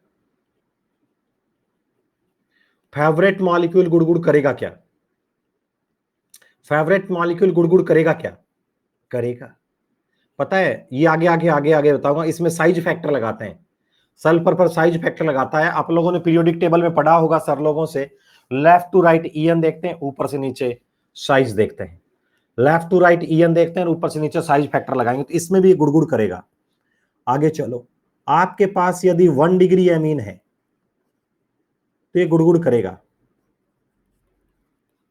फेवरेट मॉलिक्यूल गुड़गुड़ करेगा क्या, फेवरेट मॉलिक्यूल गुड़गुड़ करेगा क्या, करेगा। पता है, ये आगे आगे आगे आगे बताऊंगा, इसमें साइज फैक्टर लगाते हैं, सल्फर पर साइज फैक्टर लगाता है। आप लोगों ने पीरियोडिक टेबल में पढ़ा होगा सर लोगों से, लेफ्ट टू राइट ईएन देखते हैं, ऊपर से नीचे साइज देखते हैं, लेफ्ट टू राइट ईएन देखते हैं, ऊपर से नीचे साइज फैक्टर लगाएंगे, तो इसमें भी गुड़गुड़ करेगा। आगे चलो, आपके पास यदि 1 डिग्री एमीन है, तो ये गुड़गुड़ करेगा।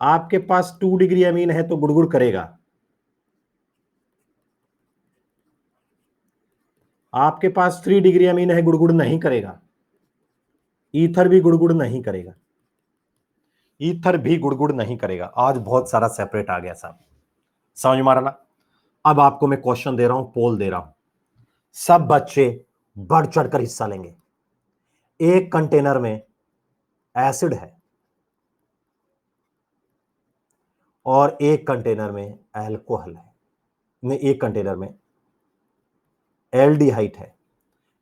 आपके पास 2 डिग्री अमीन है तो गुड़गुड़ करेगा। आपके पास 3 डिग्री अमीन है, गुड़गुड़ नहीं करेगा। ईथर भी गुड़गुड़ नहीं करेगा। ईथर भी गुड़गुड़ नहीं करेगा। आज बहुत सारा सेपरेट आ गया साहब, समझ मारा ना। अब आपको मैं क्वेश्चन दे रहा हूं, पोल दे रहा हूं, सब बच्चे बढ़ चढ़कर हिस्सा लेंगे। एक कंटेनर में एसिड है और एक कंटेनर में अल्कोहल है, एक कंटेनर में एल्डिहाइड है।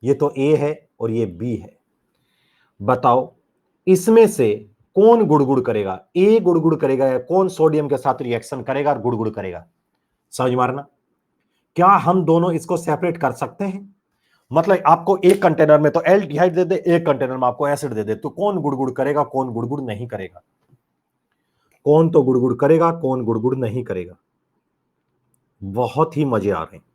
ये तो ए है और ये बी है। बताओ इसमें से कौन गुड़गुड़ करेगा? ए गुड़गुड़ करेगा या कौन सोडियम के साथ रिएक्शन करेगा और गुड़गुड़ करेगा? समझ मारना। क्या हम दोनों इसको सेपरेट कर सकते हैं? मतलब आपको एक कंटेनर में तो एल्डिहाइड दे दे, एक कंटेनर में आपको एसिड दे दे, तो कौन गुड़गुड़ करेगा, कौन गुड़गुड़ नहीं करेगा? कौन तो गुड़गुड़ करेगा, कौन गुड़गुड़ नहीं करेगा? बहुत ही मजे आ रहे हैं।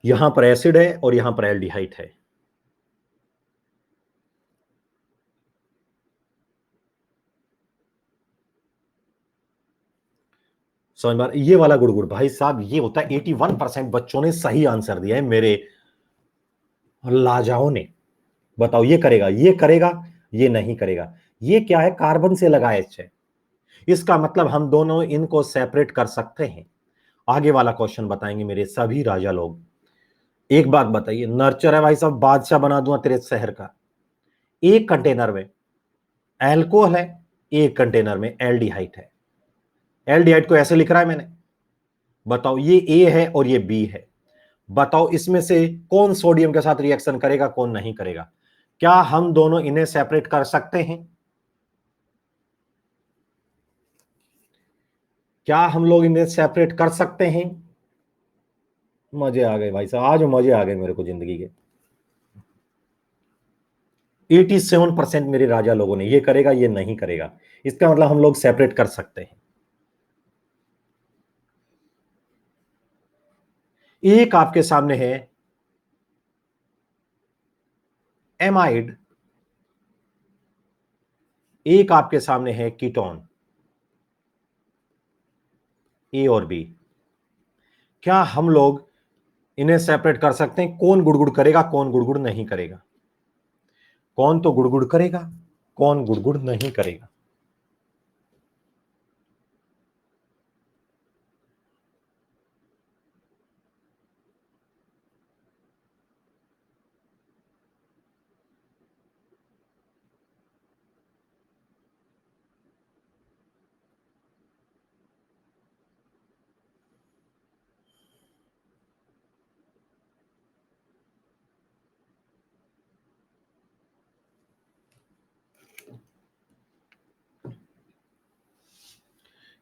यहां पर एसिड है और यहां पर एल्डिहाइड है। समझ में? ये वाला गुड़गुड़ भाई साहब ये होता है। 81% बच्चों ने सही आंसर दिया है मेरे लाजाओं ने। बताओ ये करेगा, ये करेगा, ये नहीं करेगा। ये क्या है? कार्बन से लगा एच है। इसका मतलब हम दोनों इनको सेपरेट कर सकते हैं। आगे वाला क्वेश्चन बताएंगे मेरे सभी राजा लोग। एक बात बताइए, नर्चर है भाई साहब, बादशाह बना दूंगा तेरे शहर का। एक कंटेनर में एल्कोहल है, एक कंटेनर में एल्डिहाइड है। एल्डिहाइड को ऐसे लिख रहा है मैंने। बताओ ये ए है और ये बी है। बताओ इसमें से कौन सोडियम के साथ रिएक्शन करेगा, कौन नहीं करेगा? क्या हम दोनों इन्हें सेपरेट कर सकते हैं? क्या हम लोग इन्हें सेपरेट कर सकते हैं? मजे आ गए भाई साहब, आज मजे आ गए मेरे को जिंदगी के। 87% मेरे राजा लोगों ने ये करेगा, ये नहीं करेगा। इसका मतलब हम लोग सेपरेट कर सकते हैं। एक आपके सामने है एमाइड, एक आपके सामने है कीटोन, ए और बी। क्या हम लोग इन्हें सेपरेट कर सकते हैं? कौन गुड़गुड़ करेगा, कौन गुड़गुड़ नहीं करेगा? कौन तो गुड़गुड़ करेगा, कौन गुड़गुड़ नहीं करेगा?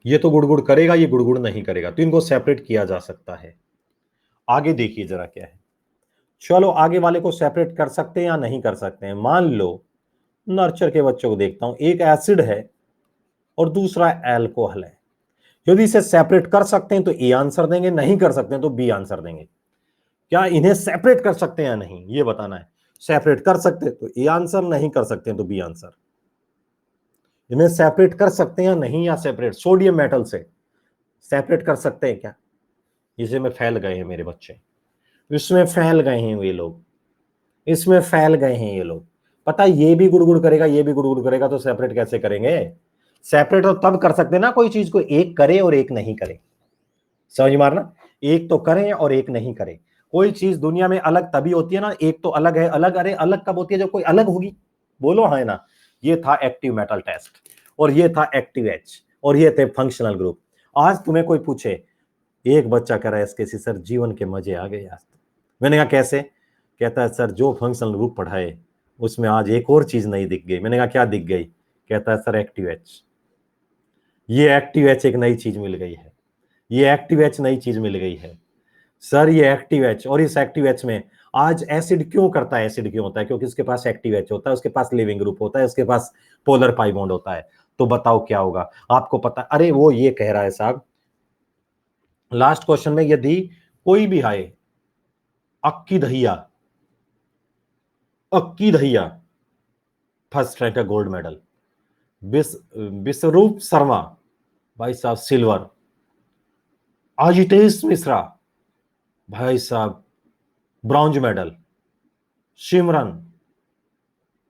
ये तो गुड़गुड़ करेगा, ये गुड़गुड़ नहीं करेगा, तो इनको सेपरेट किया जा सकता है। आगे देखिए जरा क्या है। चलो आगे वाले को सेपरेट कर सकते हैं या नहीं कर सकते हैं। मान लो नर्चर के बच्चों को देखता हूं, एक एसिड है और दूसरा एल्कोहल है। यदि इसे सेपरेट कर सकते हैं तो ए आंसर देंगे, नहीं कर सकते हैं तो बी आंसर देंगे। क्या इन्हें सेपरेट कर सकते हैं या नहीं, ये बताना है। सेपरेट कर सकते हैं तो ए आंसर, नहीं कर सकते हैं तो बी आंसर। इन्हें सेपरेट कर सकते हैं या नहीं, या सेपरेट सोडियम मेटल से सेपरेट कर सकते हैं क्या? इसे में फैल गए हैं मेरे बच्चे, इसमें फैल गए हैं ये लोग, इसमें फैल गए हैं ये लोग। पता है ये भी गुड़गुड़ करेगा, ये भी गुड़गुड़ करेगा, तो सेपरेट कैसे करेंगे? सेपरेट तो तब कर सकते हैं ना, कोई चीज को एक करे और एक नहीं करे। समझ मारना, एक तो करें और एक नहीं करे। कोई चीज दुनिया में अलग तभी होती है ना, एक तो अलग है, अलग, अरे अलग कब होती है? जब कोई अलग होगी। बोलो हाँ ना। ये था एक्टिव मेटल टेस्ट और ये था एक्टिव एच और ये थे फंक्शनल ग्रुप। आज तुम्हें कोई पूछे, एक बच्चा कह रहा है इसके सर जीवन के मजे आ गए आज। मैंने कहा कैसे? कहता है सर जो फंक्शनल ग्रुप पढ़ाए उसमें आज एक और चीज नहीं दिख गई। मैंने कहा क्या दिख गई? कहता है सर एक्टिव एच। ये एक्टिव एच एक नई चीज मिल गई है, ये एक्टिव एच नई चीज मिल गई है सर, ये एक्टिव एच। और इस एक्टिव एच में आज एसिड क्यों करता है? एसिड क्यों होता है? क्योंकि उसके पास एक्टिव एच होता है, उसके पास लिविंग ग्रुप होता है, उसके पास पोलर पाई बॉन्ड होता है। तो बताओ क्या होगा? आपको पता? अरे वो ये कह रहा है साहब लास्ट क्वेश्चन में, यदि कोई भी आए अक्की दहिया अक्की दहिया फर्स्ट रैंक का गोल्ड मेडल, विश्वरूप शर्मा भाई साहब सिल्वर, आजुतेश मिश्रा भाई साहब ब्रॉन्ज मेडल, सिमरन,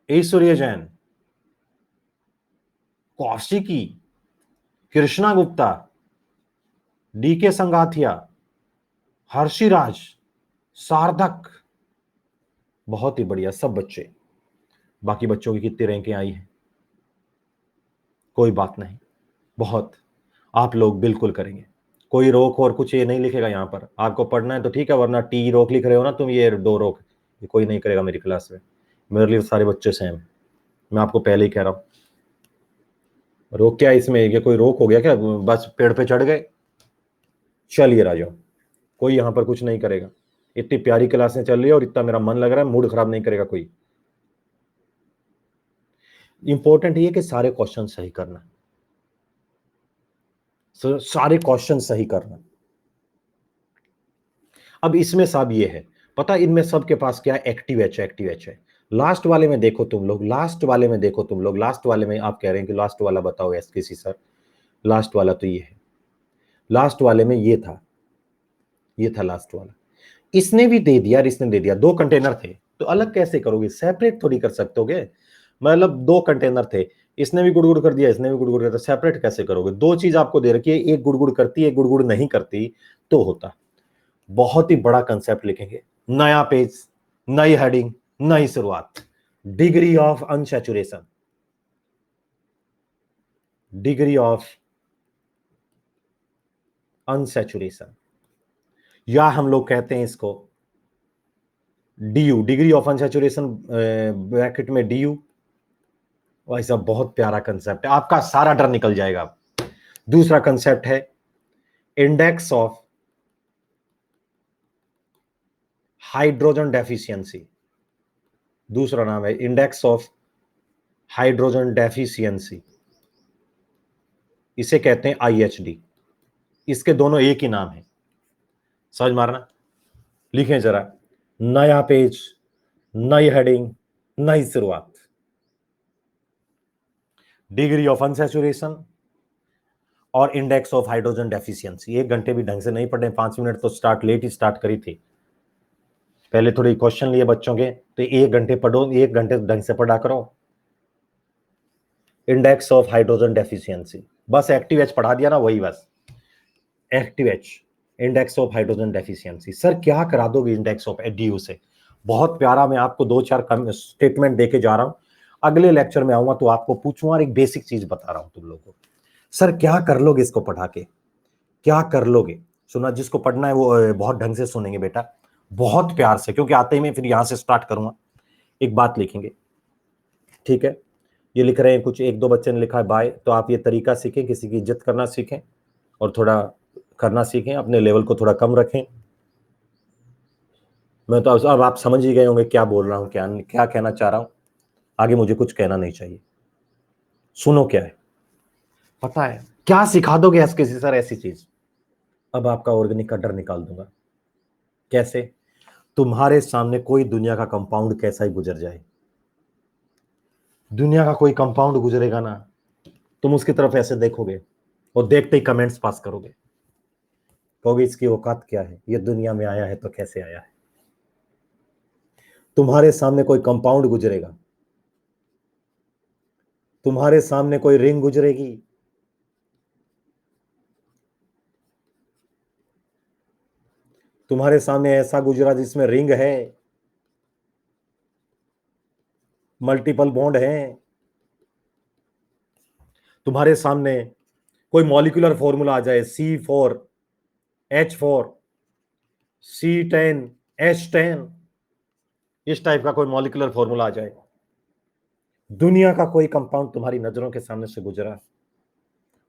ऐश्वर्या जैन, कौशिकी, कृष्णा गुप्ता, डीके संगाथिया, हर्षिराज, सार्थक, बहुत ही बढ़िया सब बच्चे। बाकी बच्चों की कितनी रैंकें आई हैं कोई बात नहीं, बहुत आप लोग बिल्कुल करेंगे, कोई रोक और कुछ ये नहीं लिखेगा यहां पर, आपको पढ़ना है तो ठीक है, वरना टी रोक लिख रहे हो ना तुम, ये दो रोक, ये कोई नहीं करेगा मेरी क्लास में, मेरे लिए सारे बच्चे सेम, मैं आपको पहले ही कह रहा हूं। रोक क्या इसमें, ये कोई रोक हो गया क्या, बस पेड़ पे चढ़ गए, चलिए राजा, कोई यहां पर कुछ नहीं करेगा, इतनी प्यारी क्लासें चल रही है और इतना मेरा मन लग रहा है, मूड खराब नहीं करेगा कोई। इंपॉर्टेंट ये कि सारे क्वेश्चन सही करना, सारे क्वेश्चन सही करना। अब इसमें सब ये है, पता इनमें सबके पास क्या एक्टिव एच है, एक्टिव एच है। लास्ट वाले में देखो तुम लोग, लास्ट वाले में देखो तुम लोग, लास्ट वाले में आप कह रहे हैं कि लास्ट वाला बताओ एसकेसी सर, लास्ट वाला तो ये है, लास्ट वाले में ये था, ये था लास्ट वाला, इसने भी दे दिया और इसने दे दिया, दो कंटेनर थे तो अलग कैसे करोगे, सेपरेट थोड़ी कर सकते, मतलब दो कंटेनर थे, इसने भी गुड़गुड़ कर दिया, इसने भी गुड़गुड़ कर दिया, सेपरेट कैसे करोगे, दो चीज आपको दे रखी है, एक गुड़गुड़ करती है एक गुड़गुड़ नहीं करती तो होता। बहुत ही बड़ा कंसेप्ट लिखेंगे, नया पेज, नई हेडिंग, नई शुरुआत, degree of unsaturation, degree of unsaturation, या हम लोग कहते हैं इसको DU, degree of unsaturation bracket में डीयू। भाई साहब बहुत प्यारा कंसेप्ट है, आपका सारा डर निकल जाएगा। दूसरा कंसेप्ट है इंडेक्स ऑफ हाइड्रोजन डेफिशिएंसी, दूसरा नाम है इंडेक्स ऑफ हाइड्रोजन डेफिशिएंसी, इसे कहते हैं आईएचडी, इसके दोनों एक ही नाम है, समझ मारना, लिखें जरा, नया पेज, नई हेडिंग, नई शुरुआत, डिग्री ऑफ अनसैचुरेशन और इंडेक्स ऑफ हाइड्रोजन डेफिशिएंसी। 1 घंटे भी ढंग से नहीं पढ़े, 5 मिनट तो स्टार्ट लेट ही स्टार्ट करी थी, पहले थोड़े क्वेश्चन लिए बच्चों के, तो 1 घंटे पढ़ो, 1 घंटे ढंग से पढ़ा करो। इंडेक्स ऑफ हाइड्रोजन डेफिशिएंसी, बस एक्टिव एच पढ़ा दिया ना, वही बस active H, index of hydrogen deficiency. Sir क्या करा दोगे इंडेक्स ऑफ एडीयू से, बहुत प्यारा, मैं आपको 2-4 स्टेटमेंट देके जा रहा हूं, अगले लेक्चर में आऊंगा तो आपको पूछूंगा और एक बेसिक चीज बता रहा हूं तुम लोगों को। सर क्या कर लोगे इसको पढ़ा के, क्या कर लोगे, सुना, जिसको पढ़ना है वो बहुत ढंग से सुनेंगे बेटा, बहुत प्यार से, क्योंकि आते ही मैं फिर यहां से स्टार्ट करूंगा, एक बात लिखेंगे, ठीक है, ये लिख रहे हैं कुछ, 1-2 बच्चे ने लिखा है बाय, तो आप ये तरीका सीखें, किसी की इज्जत करना सीखें और थोड़ा करना सीखें, अपने लेवल को थोड़ा कम रखें। मैं तो अब आप समझ ही गए होंगे क्या बोल रहा हूं, क्या क्या कहना चाह रहा हूं, आगे मुझे कुछ कहना नहीं चाहिए। सुनो क्या है, पता है क्या सिखा दोगे एसकेसी सर ऐसी चीज, अब आपका ऑर्गेनिक का डर निकाल दूंगा। कैसे, तुम्हारे सामने कोई दुनिया का कंपाउंड कैसा ही गुजर जाए, दुनिया का कोई कंपाउंड गुजरेगा ना, तुम उसकी तरफ ऐसे देखोगे और देखते ही कमेंट्स पास करोगे, कहोगे इसकी औकात क्या है, ये दुनिया में आया है तो कैसे आया है। तुम्हारे सामने कोई कंपाउंड गुजरेगा, तुम्हारे सामने कोई रिंग गुजरेगी, तुम्हारे सामने ऐसा गुजरा जिसमें रिंग है, मल्टीपल बॉन्ड है, तुम्हारे सामने कोई मॉलिक्यूलर फॉर्मूला आ जाए, C4H4 C10H10, इस टाइप का कोई मॉलिक्यूलर फॉर्मूला आ जाए, दुनिया का कोई कंपाउंड तुम्हारी नजरों के सामने से गुजरा,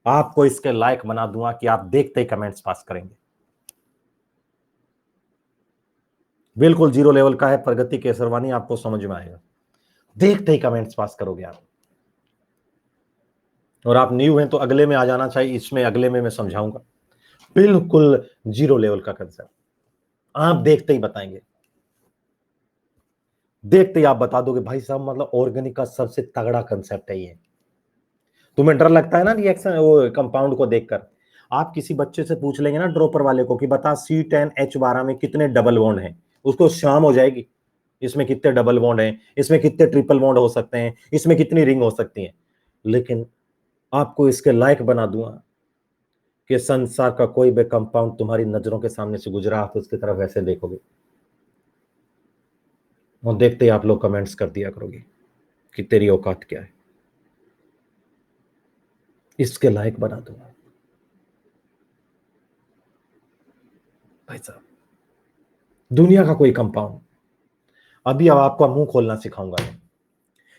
आपको इसके लायक बना दूंगा कि आप देखते ही कमेंट्स पास करेंगे। बिल्कुल 0 लेवल का है, प्रगति केसरवानी, आपको समझ में आएगा, देखते ही कमेंट्स पास करोगे आप। और आप न्यू हैं तो अगले में आ जाना चाहिए, इसमें अगले में मैं समझाऊंगा, बिल्कुल 0 लेवल का कंसेप्ट, आप देखते ही बताएंगे। देखते ही आप बता दोगे भाई साहब मतलब ऑर्गेनिक का सबसे तगड़ा कंसेप्ट है ये। तुम्हें डर लगता है ना रिएक्शन वो कंपाउंड को देखकर। आप किसी बच्चे से पूछ लेंगे ना ड्रॉपर वाले को कि बता C10H12 में कितने डबल बॉन्ड हैं, उसको शाम हो जाएगी इसमें कितने डबल बॉन्ड हैं, इसमें कितने ट्रिपल बॉन्ड हो सकते हैं, इसमें कितनी रिंग हो सकती हैं। लेकिन आपको इसके लायक बना दूंगा कि संसार का कोई भी कंपाउंड तुम्हारी नजरों के सामने से गुजरा आप उसकी तरफ ऐसे देखोगे और देखते ही आप लोग कमेंट्स कर दिया करोगे कि तेरी औकात क्या है। इसके लायक बना दूंगा भाई साहब, दुनिया का कोई कंपाउंड। अभी अब आपका मुंह खोलना सिखाऊंगा मैं।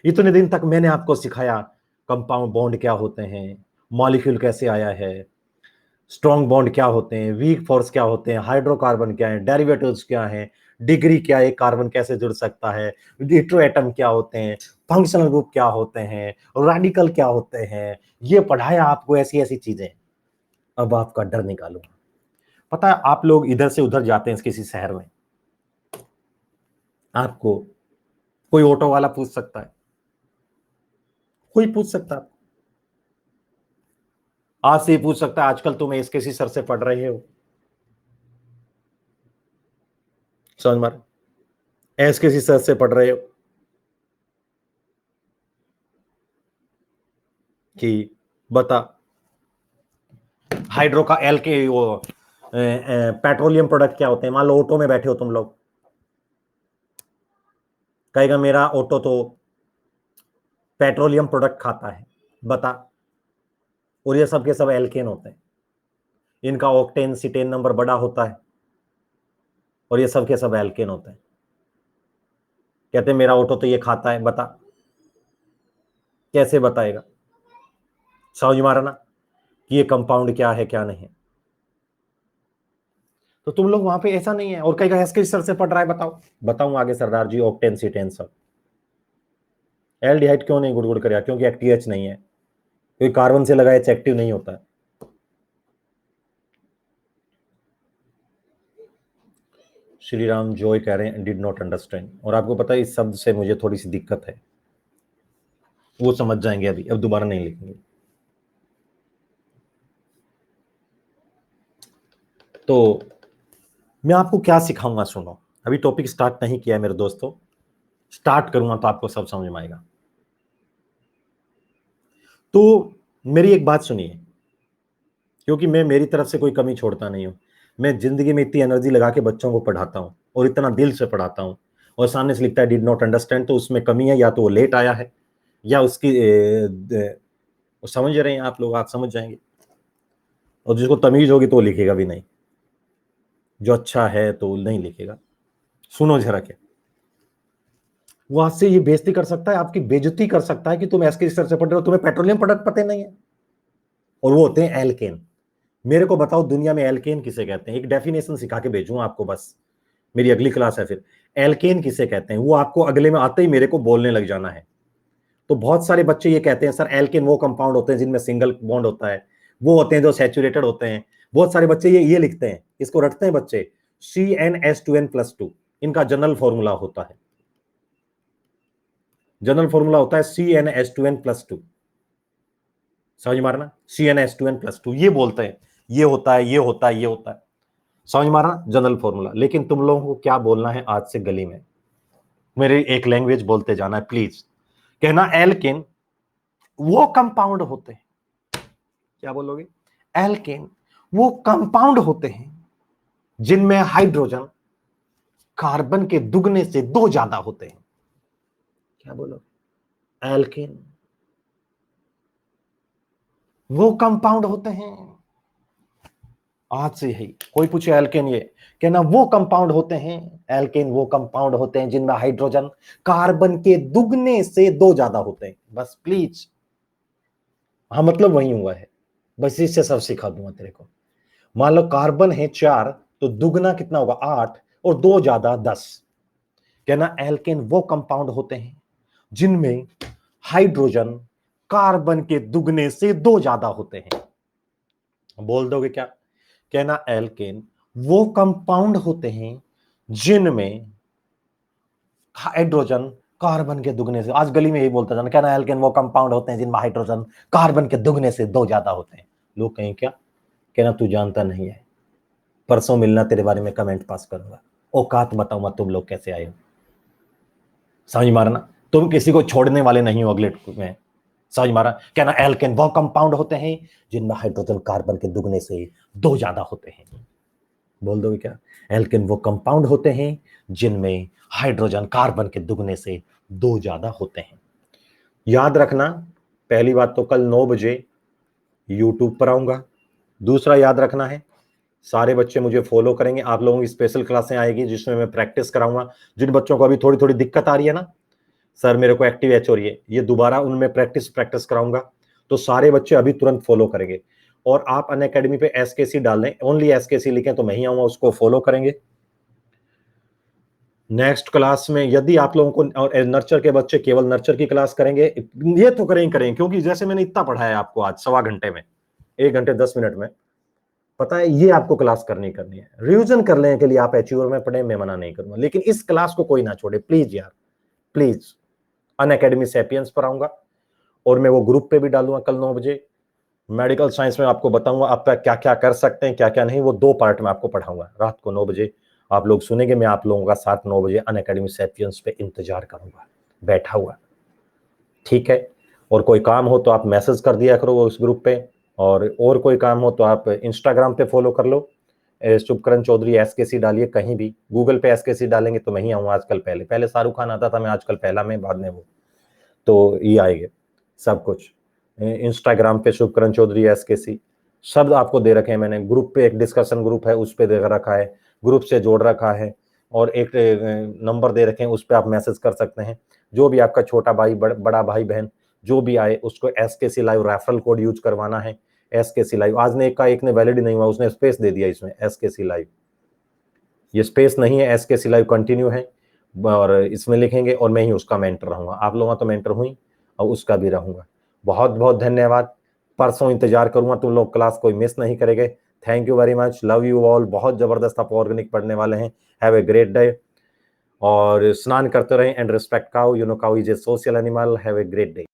इतने दिन तक मैंने आपको सिखाया कंपाउंड बॉन्ड क्या होते हैं, मॉलिक्यूल कैसे आया है, स्ट्रॉन्ग बॉन्ड क्या होते हैं, वीक फोर्स क्या होते हैं, हाइड्रोकार्बन क्या है, डेरिवेटिव्स क्या हैं, डिग्री क्या है, कार्बन कैसे जुड़ सकता है, हेटेरो एटम क्या होते हैं, फंक्शनल ग्रुप क्या होते हैं, रेडिकल क्या होते हैं। ये पढ़ाया आपको ऐसी ऐसी चीजें। अब आपका डर निकालूंगा। पता है आप लोग इधर से उधर जाते हैं किसी शहर में, आपको कोई ऑटो वाला पूछ सकता है, कोई पूछ सकता है, आज से ही पूछ सकता है आजकल तुम एसकेसी सर से पढ़ रहे हो, समझ मार एसकेसी सर से पढ़ रहे हो कि बता हाइड्रो का एल के वो पेट्रोलियम प्रोडक्ट क्या होते हैं। मान लो ऑटो में बैठे हो तुम लोग, कहेगा मेरा ऑटो तो पेट्रोलियम प्रोडक्ट खाता है, बता। और ये सब के सब एल्केन होते हैं, इनका ऑक्टेन सिटेन नंबर बड़ा होता है और ये सब के सब एल्केन होते हैं। कहते हैं मेरा ऑटो तो ये खाता है, बता। कैसे बताएगा? समझ मारा ना कि ये कंपाउंड क्या है क्या नहीं। तो तुम लोग वहां पे ऐसा नहीं है। और कहेगा एसके सर से पढ़ रहा है, बताओ। बताऊं आगे सरदार जी, ऑक्टेन सिटेन सब। एल्डिहाइड क्यों नहीं गुड़गुड़ कर, क्योंकि एक्टीएच नहीं है, क्योंकि कार्बन से लगा एच एक्टिव नहीं होता है। श्री राम जॉय कह रहे हैं डिड नॉट अंडरस्टैंड। और आपको पता है इस शब्द से मुझे थोड़ी सी दिक्कत है, वो समझ जाएंगे अभी, अब दोबारा नहीं लिखेंगे। तो मैं आपको क्या सिखाऊंगा सुनो, अभी टॉपिक स्टार्ट नहीं किया है मेरे दोस्तों, स्टार्ट करूंगा तो आपको सब समझ में आएगा। तो मेरी एक बात सुनिए, क्योंकि मैं मेरी तरफ से कोई कमी छोड़ता नहीं हूं। मैं जिंदगी में इतनी एनर्जी लगा के बच्चों को पढ़ाता हूं और इतना दिल से पढ़ाता हूं, और सामने से लिखता है डिड नॉट अंडरस्टैंड, तो उसमें कमी है, या तो वो लेट आया है या उसकी वो समझ रहे हैं आप लोग, आप समझ जाएंगे। और जिसको तमीज होगी तो वो लिखेगा भी नहीं, जो अच्छा है तो नहीं लिखेगा। सुनो जरा, क्या वो आपसे ये बेइज्जती कर सकता है, आपकी बेइज्जती कर सकता है कि तुम एसके सर से पढ़ रहे हो, तुम्हें पेट्रोलियम प्रोडक्ट पता नहीं है। और वो होते हैं एल्केन। मेरे को बताओ दुनिया में एल्केन किसे कहते हैं, एक डेफिनेशन सिखा के भेजूंगा आपको, बस मेरी अगली क्लास है फिर। एल्केन किसे कहते हैं वो आपको अगले में आते ही मेरे को बोलने लग जाना है। तो बहुत सारे बच्चे ये कहते हैं सर एल्केन वो कंपाउंड होते हैं जिनमें सिंगल बॉन्ड होता है, वो होते हैं जो सैचुरेटेड होते हैं। बहुत सारे बच्चे ये लिखते हैं, इसको रटते हैं बच्चे, CnH2n+2 इनका जनरल फॉर्मूला होता है। जनरल फॉर्मूला होता है CnH2n+2। समझ मारना, CnH2n+2 ये बोलते हैं, ये होता है, ये होता है, ये होता है। समझ मारना जनरल फॉर्मूला। लेकिन तुम लोगों को क्या बोलना है आज से गली में, मेरे एक लैंग्वेज बोलते जाना है प्लीज। कहना एल्केन वो कंपाउंड होते हैं, क्या बोलोगे? एल्केन वो कंपाउंड होते हैं जिनमें हाइड्रोजन कार्बन के दुगने से 2 ज्यादा होते हैं। क्या बोलो? एल्केन वो कंपाउंड होते हैं। आज से ही कोई पूछे एल्केन ये, कहना वो कंपाउंड होते हैं, एल्केन वो कंपाउंड होते हैं जिनमें हाइड्रोजन कार्बन के दुगने से 2 ज्यादा होते हैं। बस प्लीज, हाँ मतलब वही हुआ है, बस इससे सब सिखा दूंगा तेरे को। मान लो कार्बन है 4, तो दुगना कितना होगा 8, और 2 ज्यादा 10। कहना एल्केन वो कंपाउंड होते हैं जिनमें हाइड्रोजन कार्बन के दुगने से 2 ज्यादा होते हैं। बोल दोगे क्या? कहना एल्केन वो कंपाउंड होते हैं जिनमें हाइड्रोजन कार्बन के दुगने से, आज गली में यही बोलता था ना, कहना एल्केन वो कंपाउंड होते हैं जिनमें हाइड्रोजन कार्बन के दुगने से 2 ज्यादा होते हैं। लोग कहें क्या, कहना तू जानता नहीं है, परसों मिलना, तेरे बारे में कमेंट पास करूंगा, औकात बताऊंगा तुम लोग कैसे आए हो। समझ मारना, तुम किसी को छोड़ने वाले नहीं हो अगले में, समझ मारा। कहना एल्केन वो कंपाउंड होते हैं जिनमें हाइड्रोजन कार्बन के दुगने से 2 ज्यादा होते हैं। बोल दोगे क्या, एल्केन वो कंपाउंड होते हैं जिनमें हाइड्रोजन कार्बन के दुगने से 2 ज्यादा होते हैं। याद रखना, पहली बात तो कल 9 बजे यूट्यूब पर आऊंगा। दूसरा याद रखना है, सारे बच्चे मुझे फॉलो करेंगे, आप लोगों की स्पेशल क्लासें आएगी जिसमें मैं प्रैक्टिस कराऊंगा। जिन बच्चों को अभी थोड़ी थोड़ी दिक्कत आ रही है ना, सर मेरे को एक्टिव एच हो रही है, ये दोबारा उनमें प्रैक्टिस कराऊंगा, तो सारे बच्चे अभी तुरंत फॉलो करेंगे। और आप अनअकैडमी पे एसकेसी डाल दें, ओनली एसकेसी लिखें तो मैं ही आऊंगा, उसको फॉलो करेंगे। नेक्स्ट क्लास में यदि आप लोगों को, और नर्चर के बच्चे केवल नर्चर की क्लास करेंगे, ये तो करेंगे क्योंकि जैसे मैंने इतना पढ़ाया आपको आज 1.25 घंटे में, 1 घंटे 10 मिनट में, पता है ये आपको क्लास करनी है। रिवीजन कर लेने के लिए आप एचयूआर में पढ़े, मैं मना नहीं करूंगा, लेकिन इस क्लास को कोई ना छोड़े प्लीज यार, प्लीज। अनअकैडमी सैपियंस पर आऊंगा और मैं वो ग्रुप पे भी डालूंगा कल 9 बजे। मेडिकल साइंस में आपको बताऊंगा आप क्या क्या कर सकते हैं, क्या क्या नहीं, वो 2 पार्ट में आपको पढ़ाऊंगा। रात को 9 बजे आप लोग सुनेंगे, मैं आप लोगों का 7-9 बजे अनअकैडमी सैपियंस पे इंतजार करूंगा, बैठा हुआ, ठीक है। और कोई काम हो तो आप मैसेज कर दिया करो उस ग्रुप पे, और कोई काम हो तो आप इंस्टाग्राम पे फॉलो कर लो, शुभकरण चौधरी एसकेसी डालिए, कहीं भी गूगल पे एसकेसी डालेंगे तो मैं ही आऊंगा। आजकल पहले शाहरुख खान आता था, मैं आजकल पहला में, बाद में वो, तो ये आएंगे सब कुछ। इंस्टाग्राम पे शुभकरण चौधरी एसकेसी शब्द आपको दे रखे हैं मैंने। ग्रुप पे एक डिस्कशन ग्रुप है, उस पे दे रखा है, ग्रुप से जोड़ रखा है, और एक नंबर दे रखे हैं, उस पे आप मैसेज कर सकते हैं। जो भी आपका छोटा भाई, बड़ा भाई बहन जो भी आए, उसको एसकेसी लाइव रेफरल कोड यूज करवाना है। एसकेसी लाइव आज ने एक ने वैलिड नहीं हुआ, उसने स्पेस दे दिया इसमें, एसकेसी लाइव, ये स्पेस नहीं है, एसकेसी लाइव कंटिन्यू है, और इसमें लिखेंगे और मैं ही उसका मेंटर रहूंगा। आप लोगों का तो मेंटर हुई और उसका भी रहूंगा। बहुत बहुत धन्यवाद, परसों इंतजार करूंगा, तुम लोग क्लास कोई मिस नहीं करेंगे। Thank you very much, love you all. बहुत जबरदस्त आप ऑर्गेनिक पढ़ने वाले हैं। हैव ए ग्रेट डे, और स्नान करते रहें and respect cow, you know cow is a social animal. Have a great day.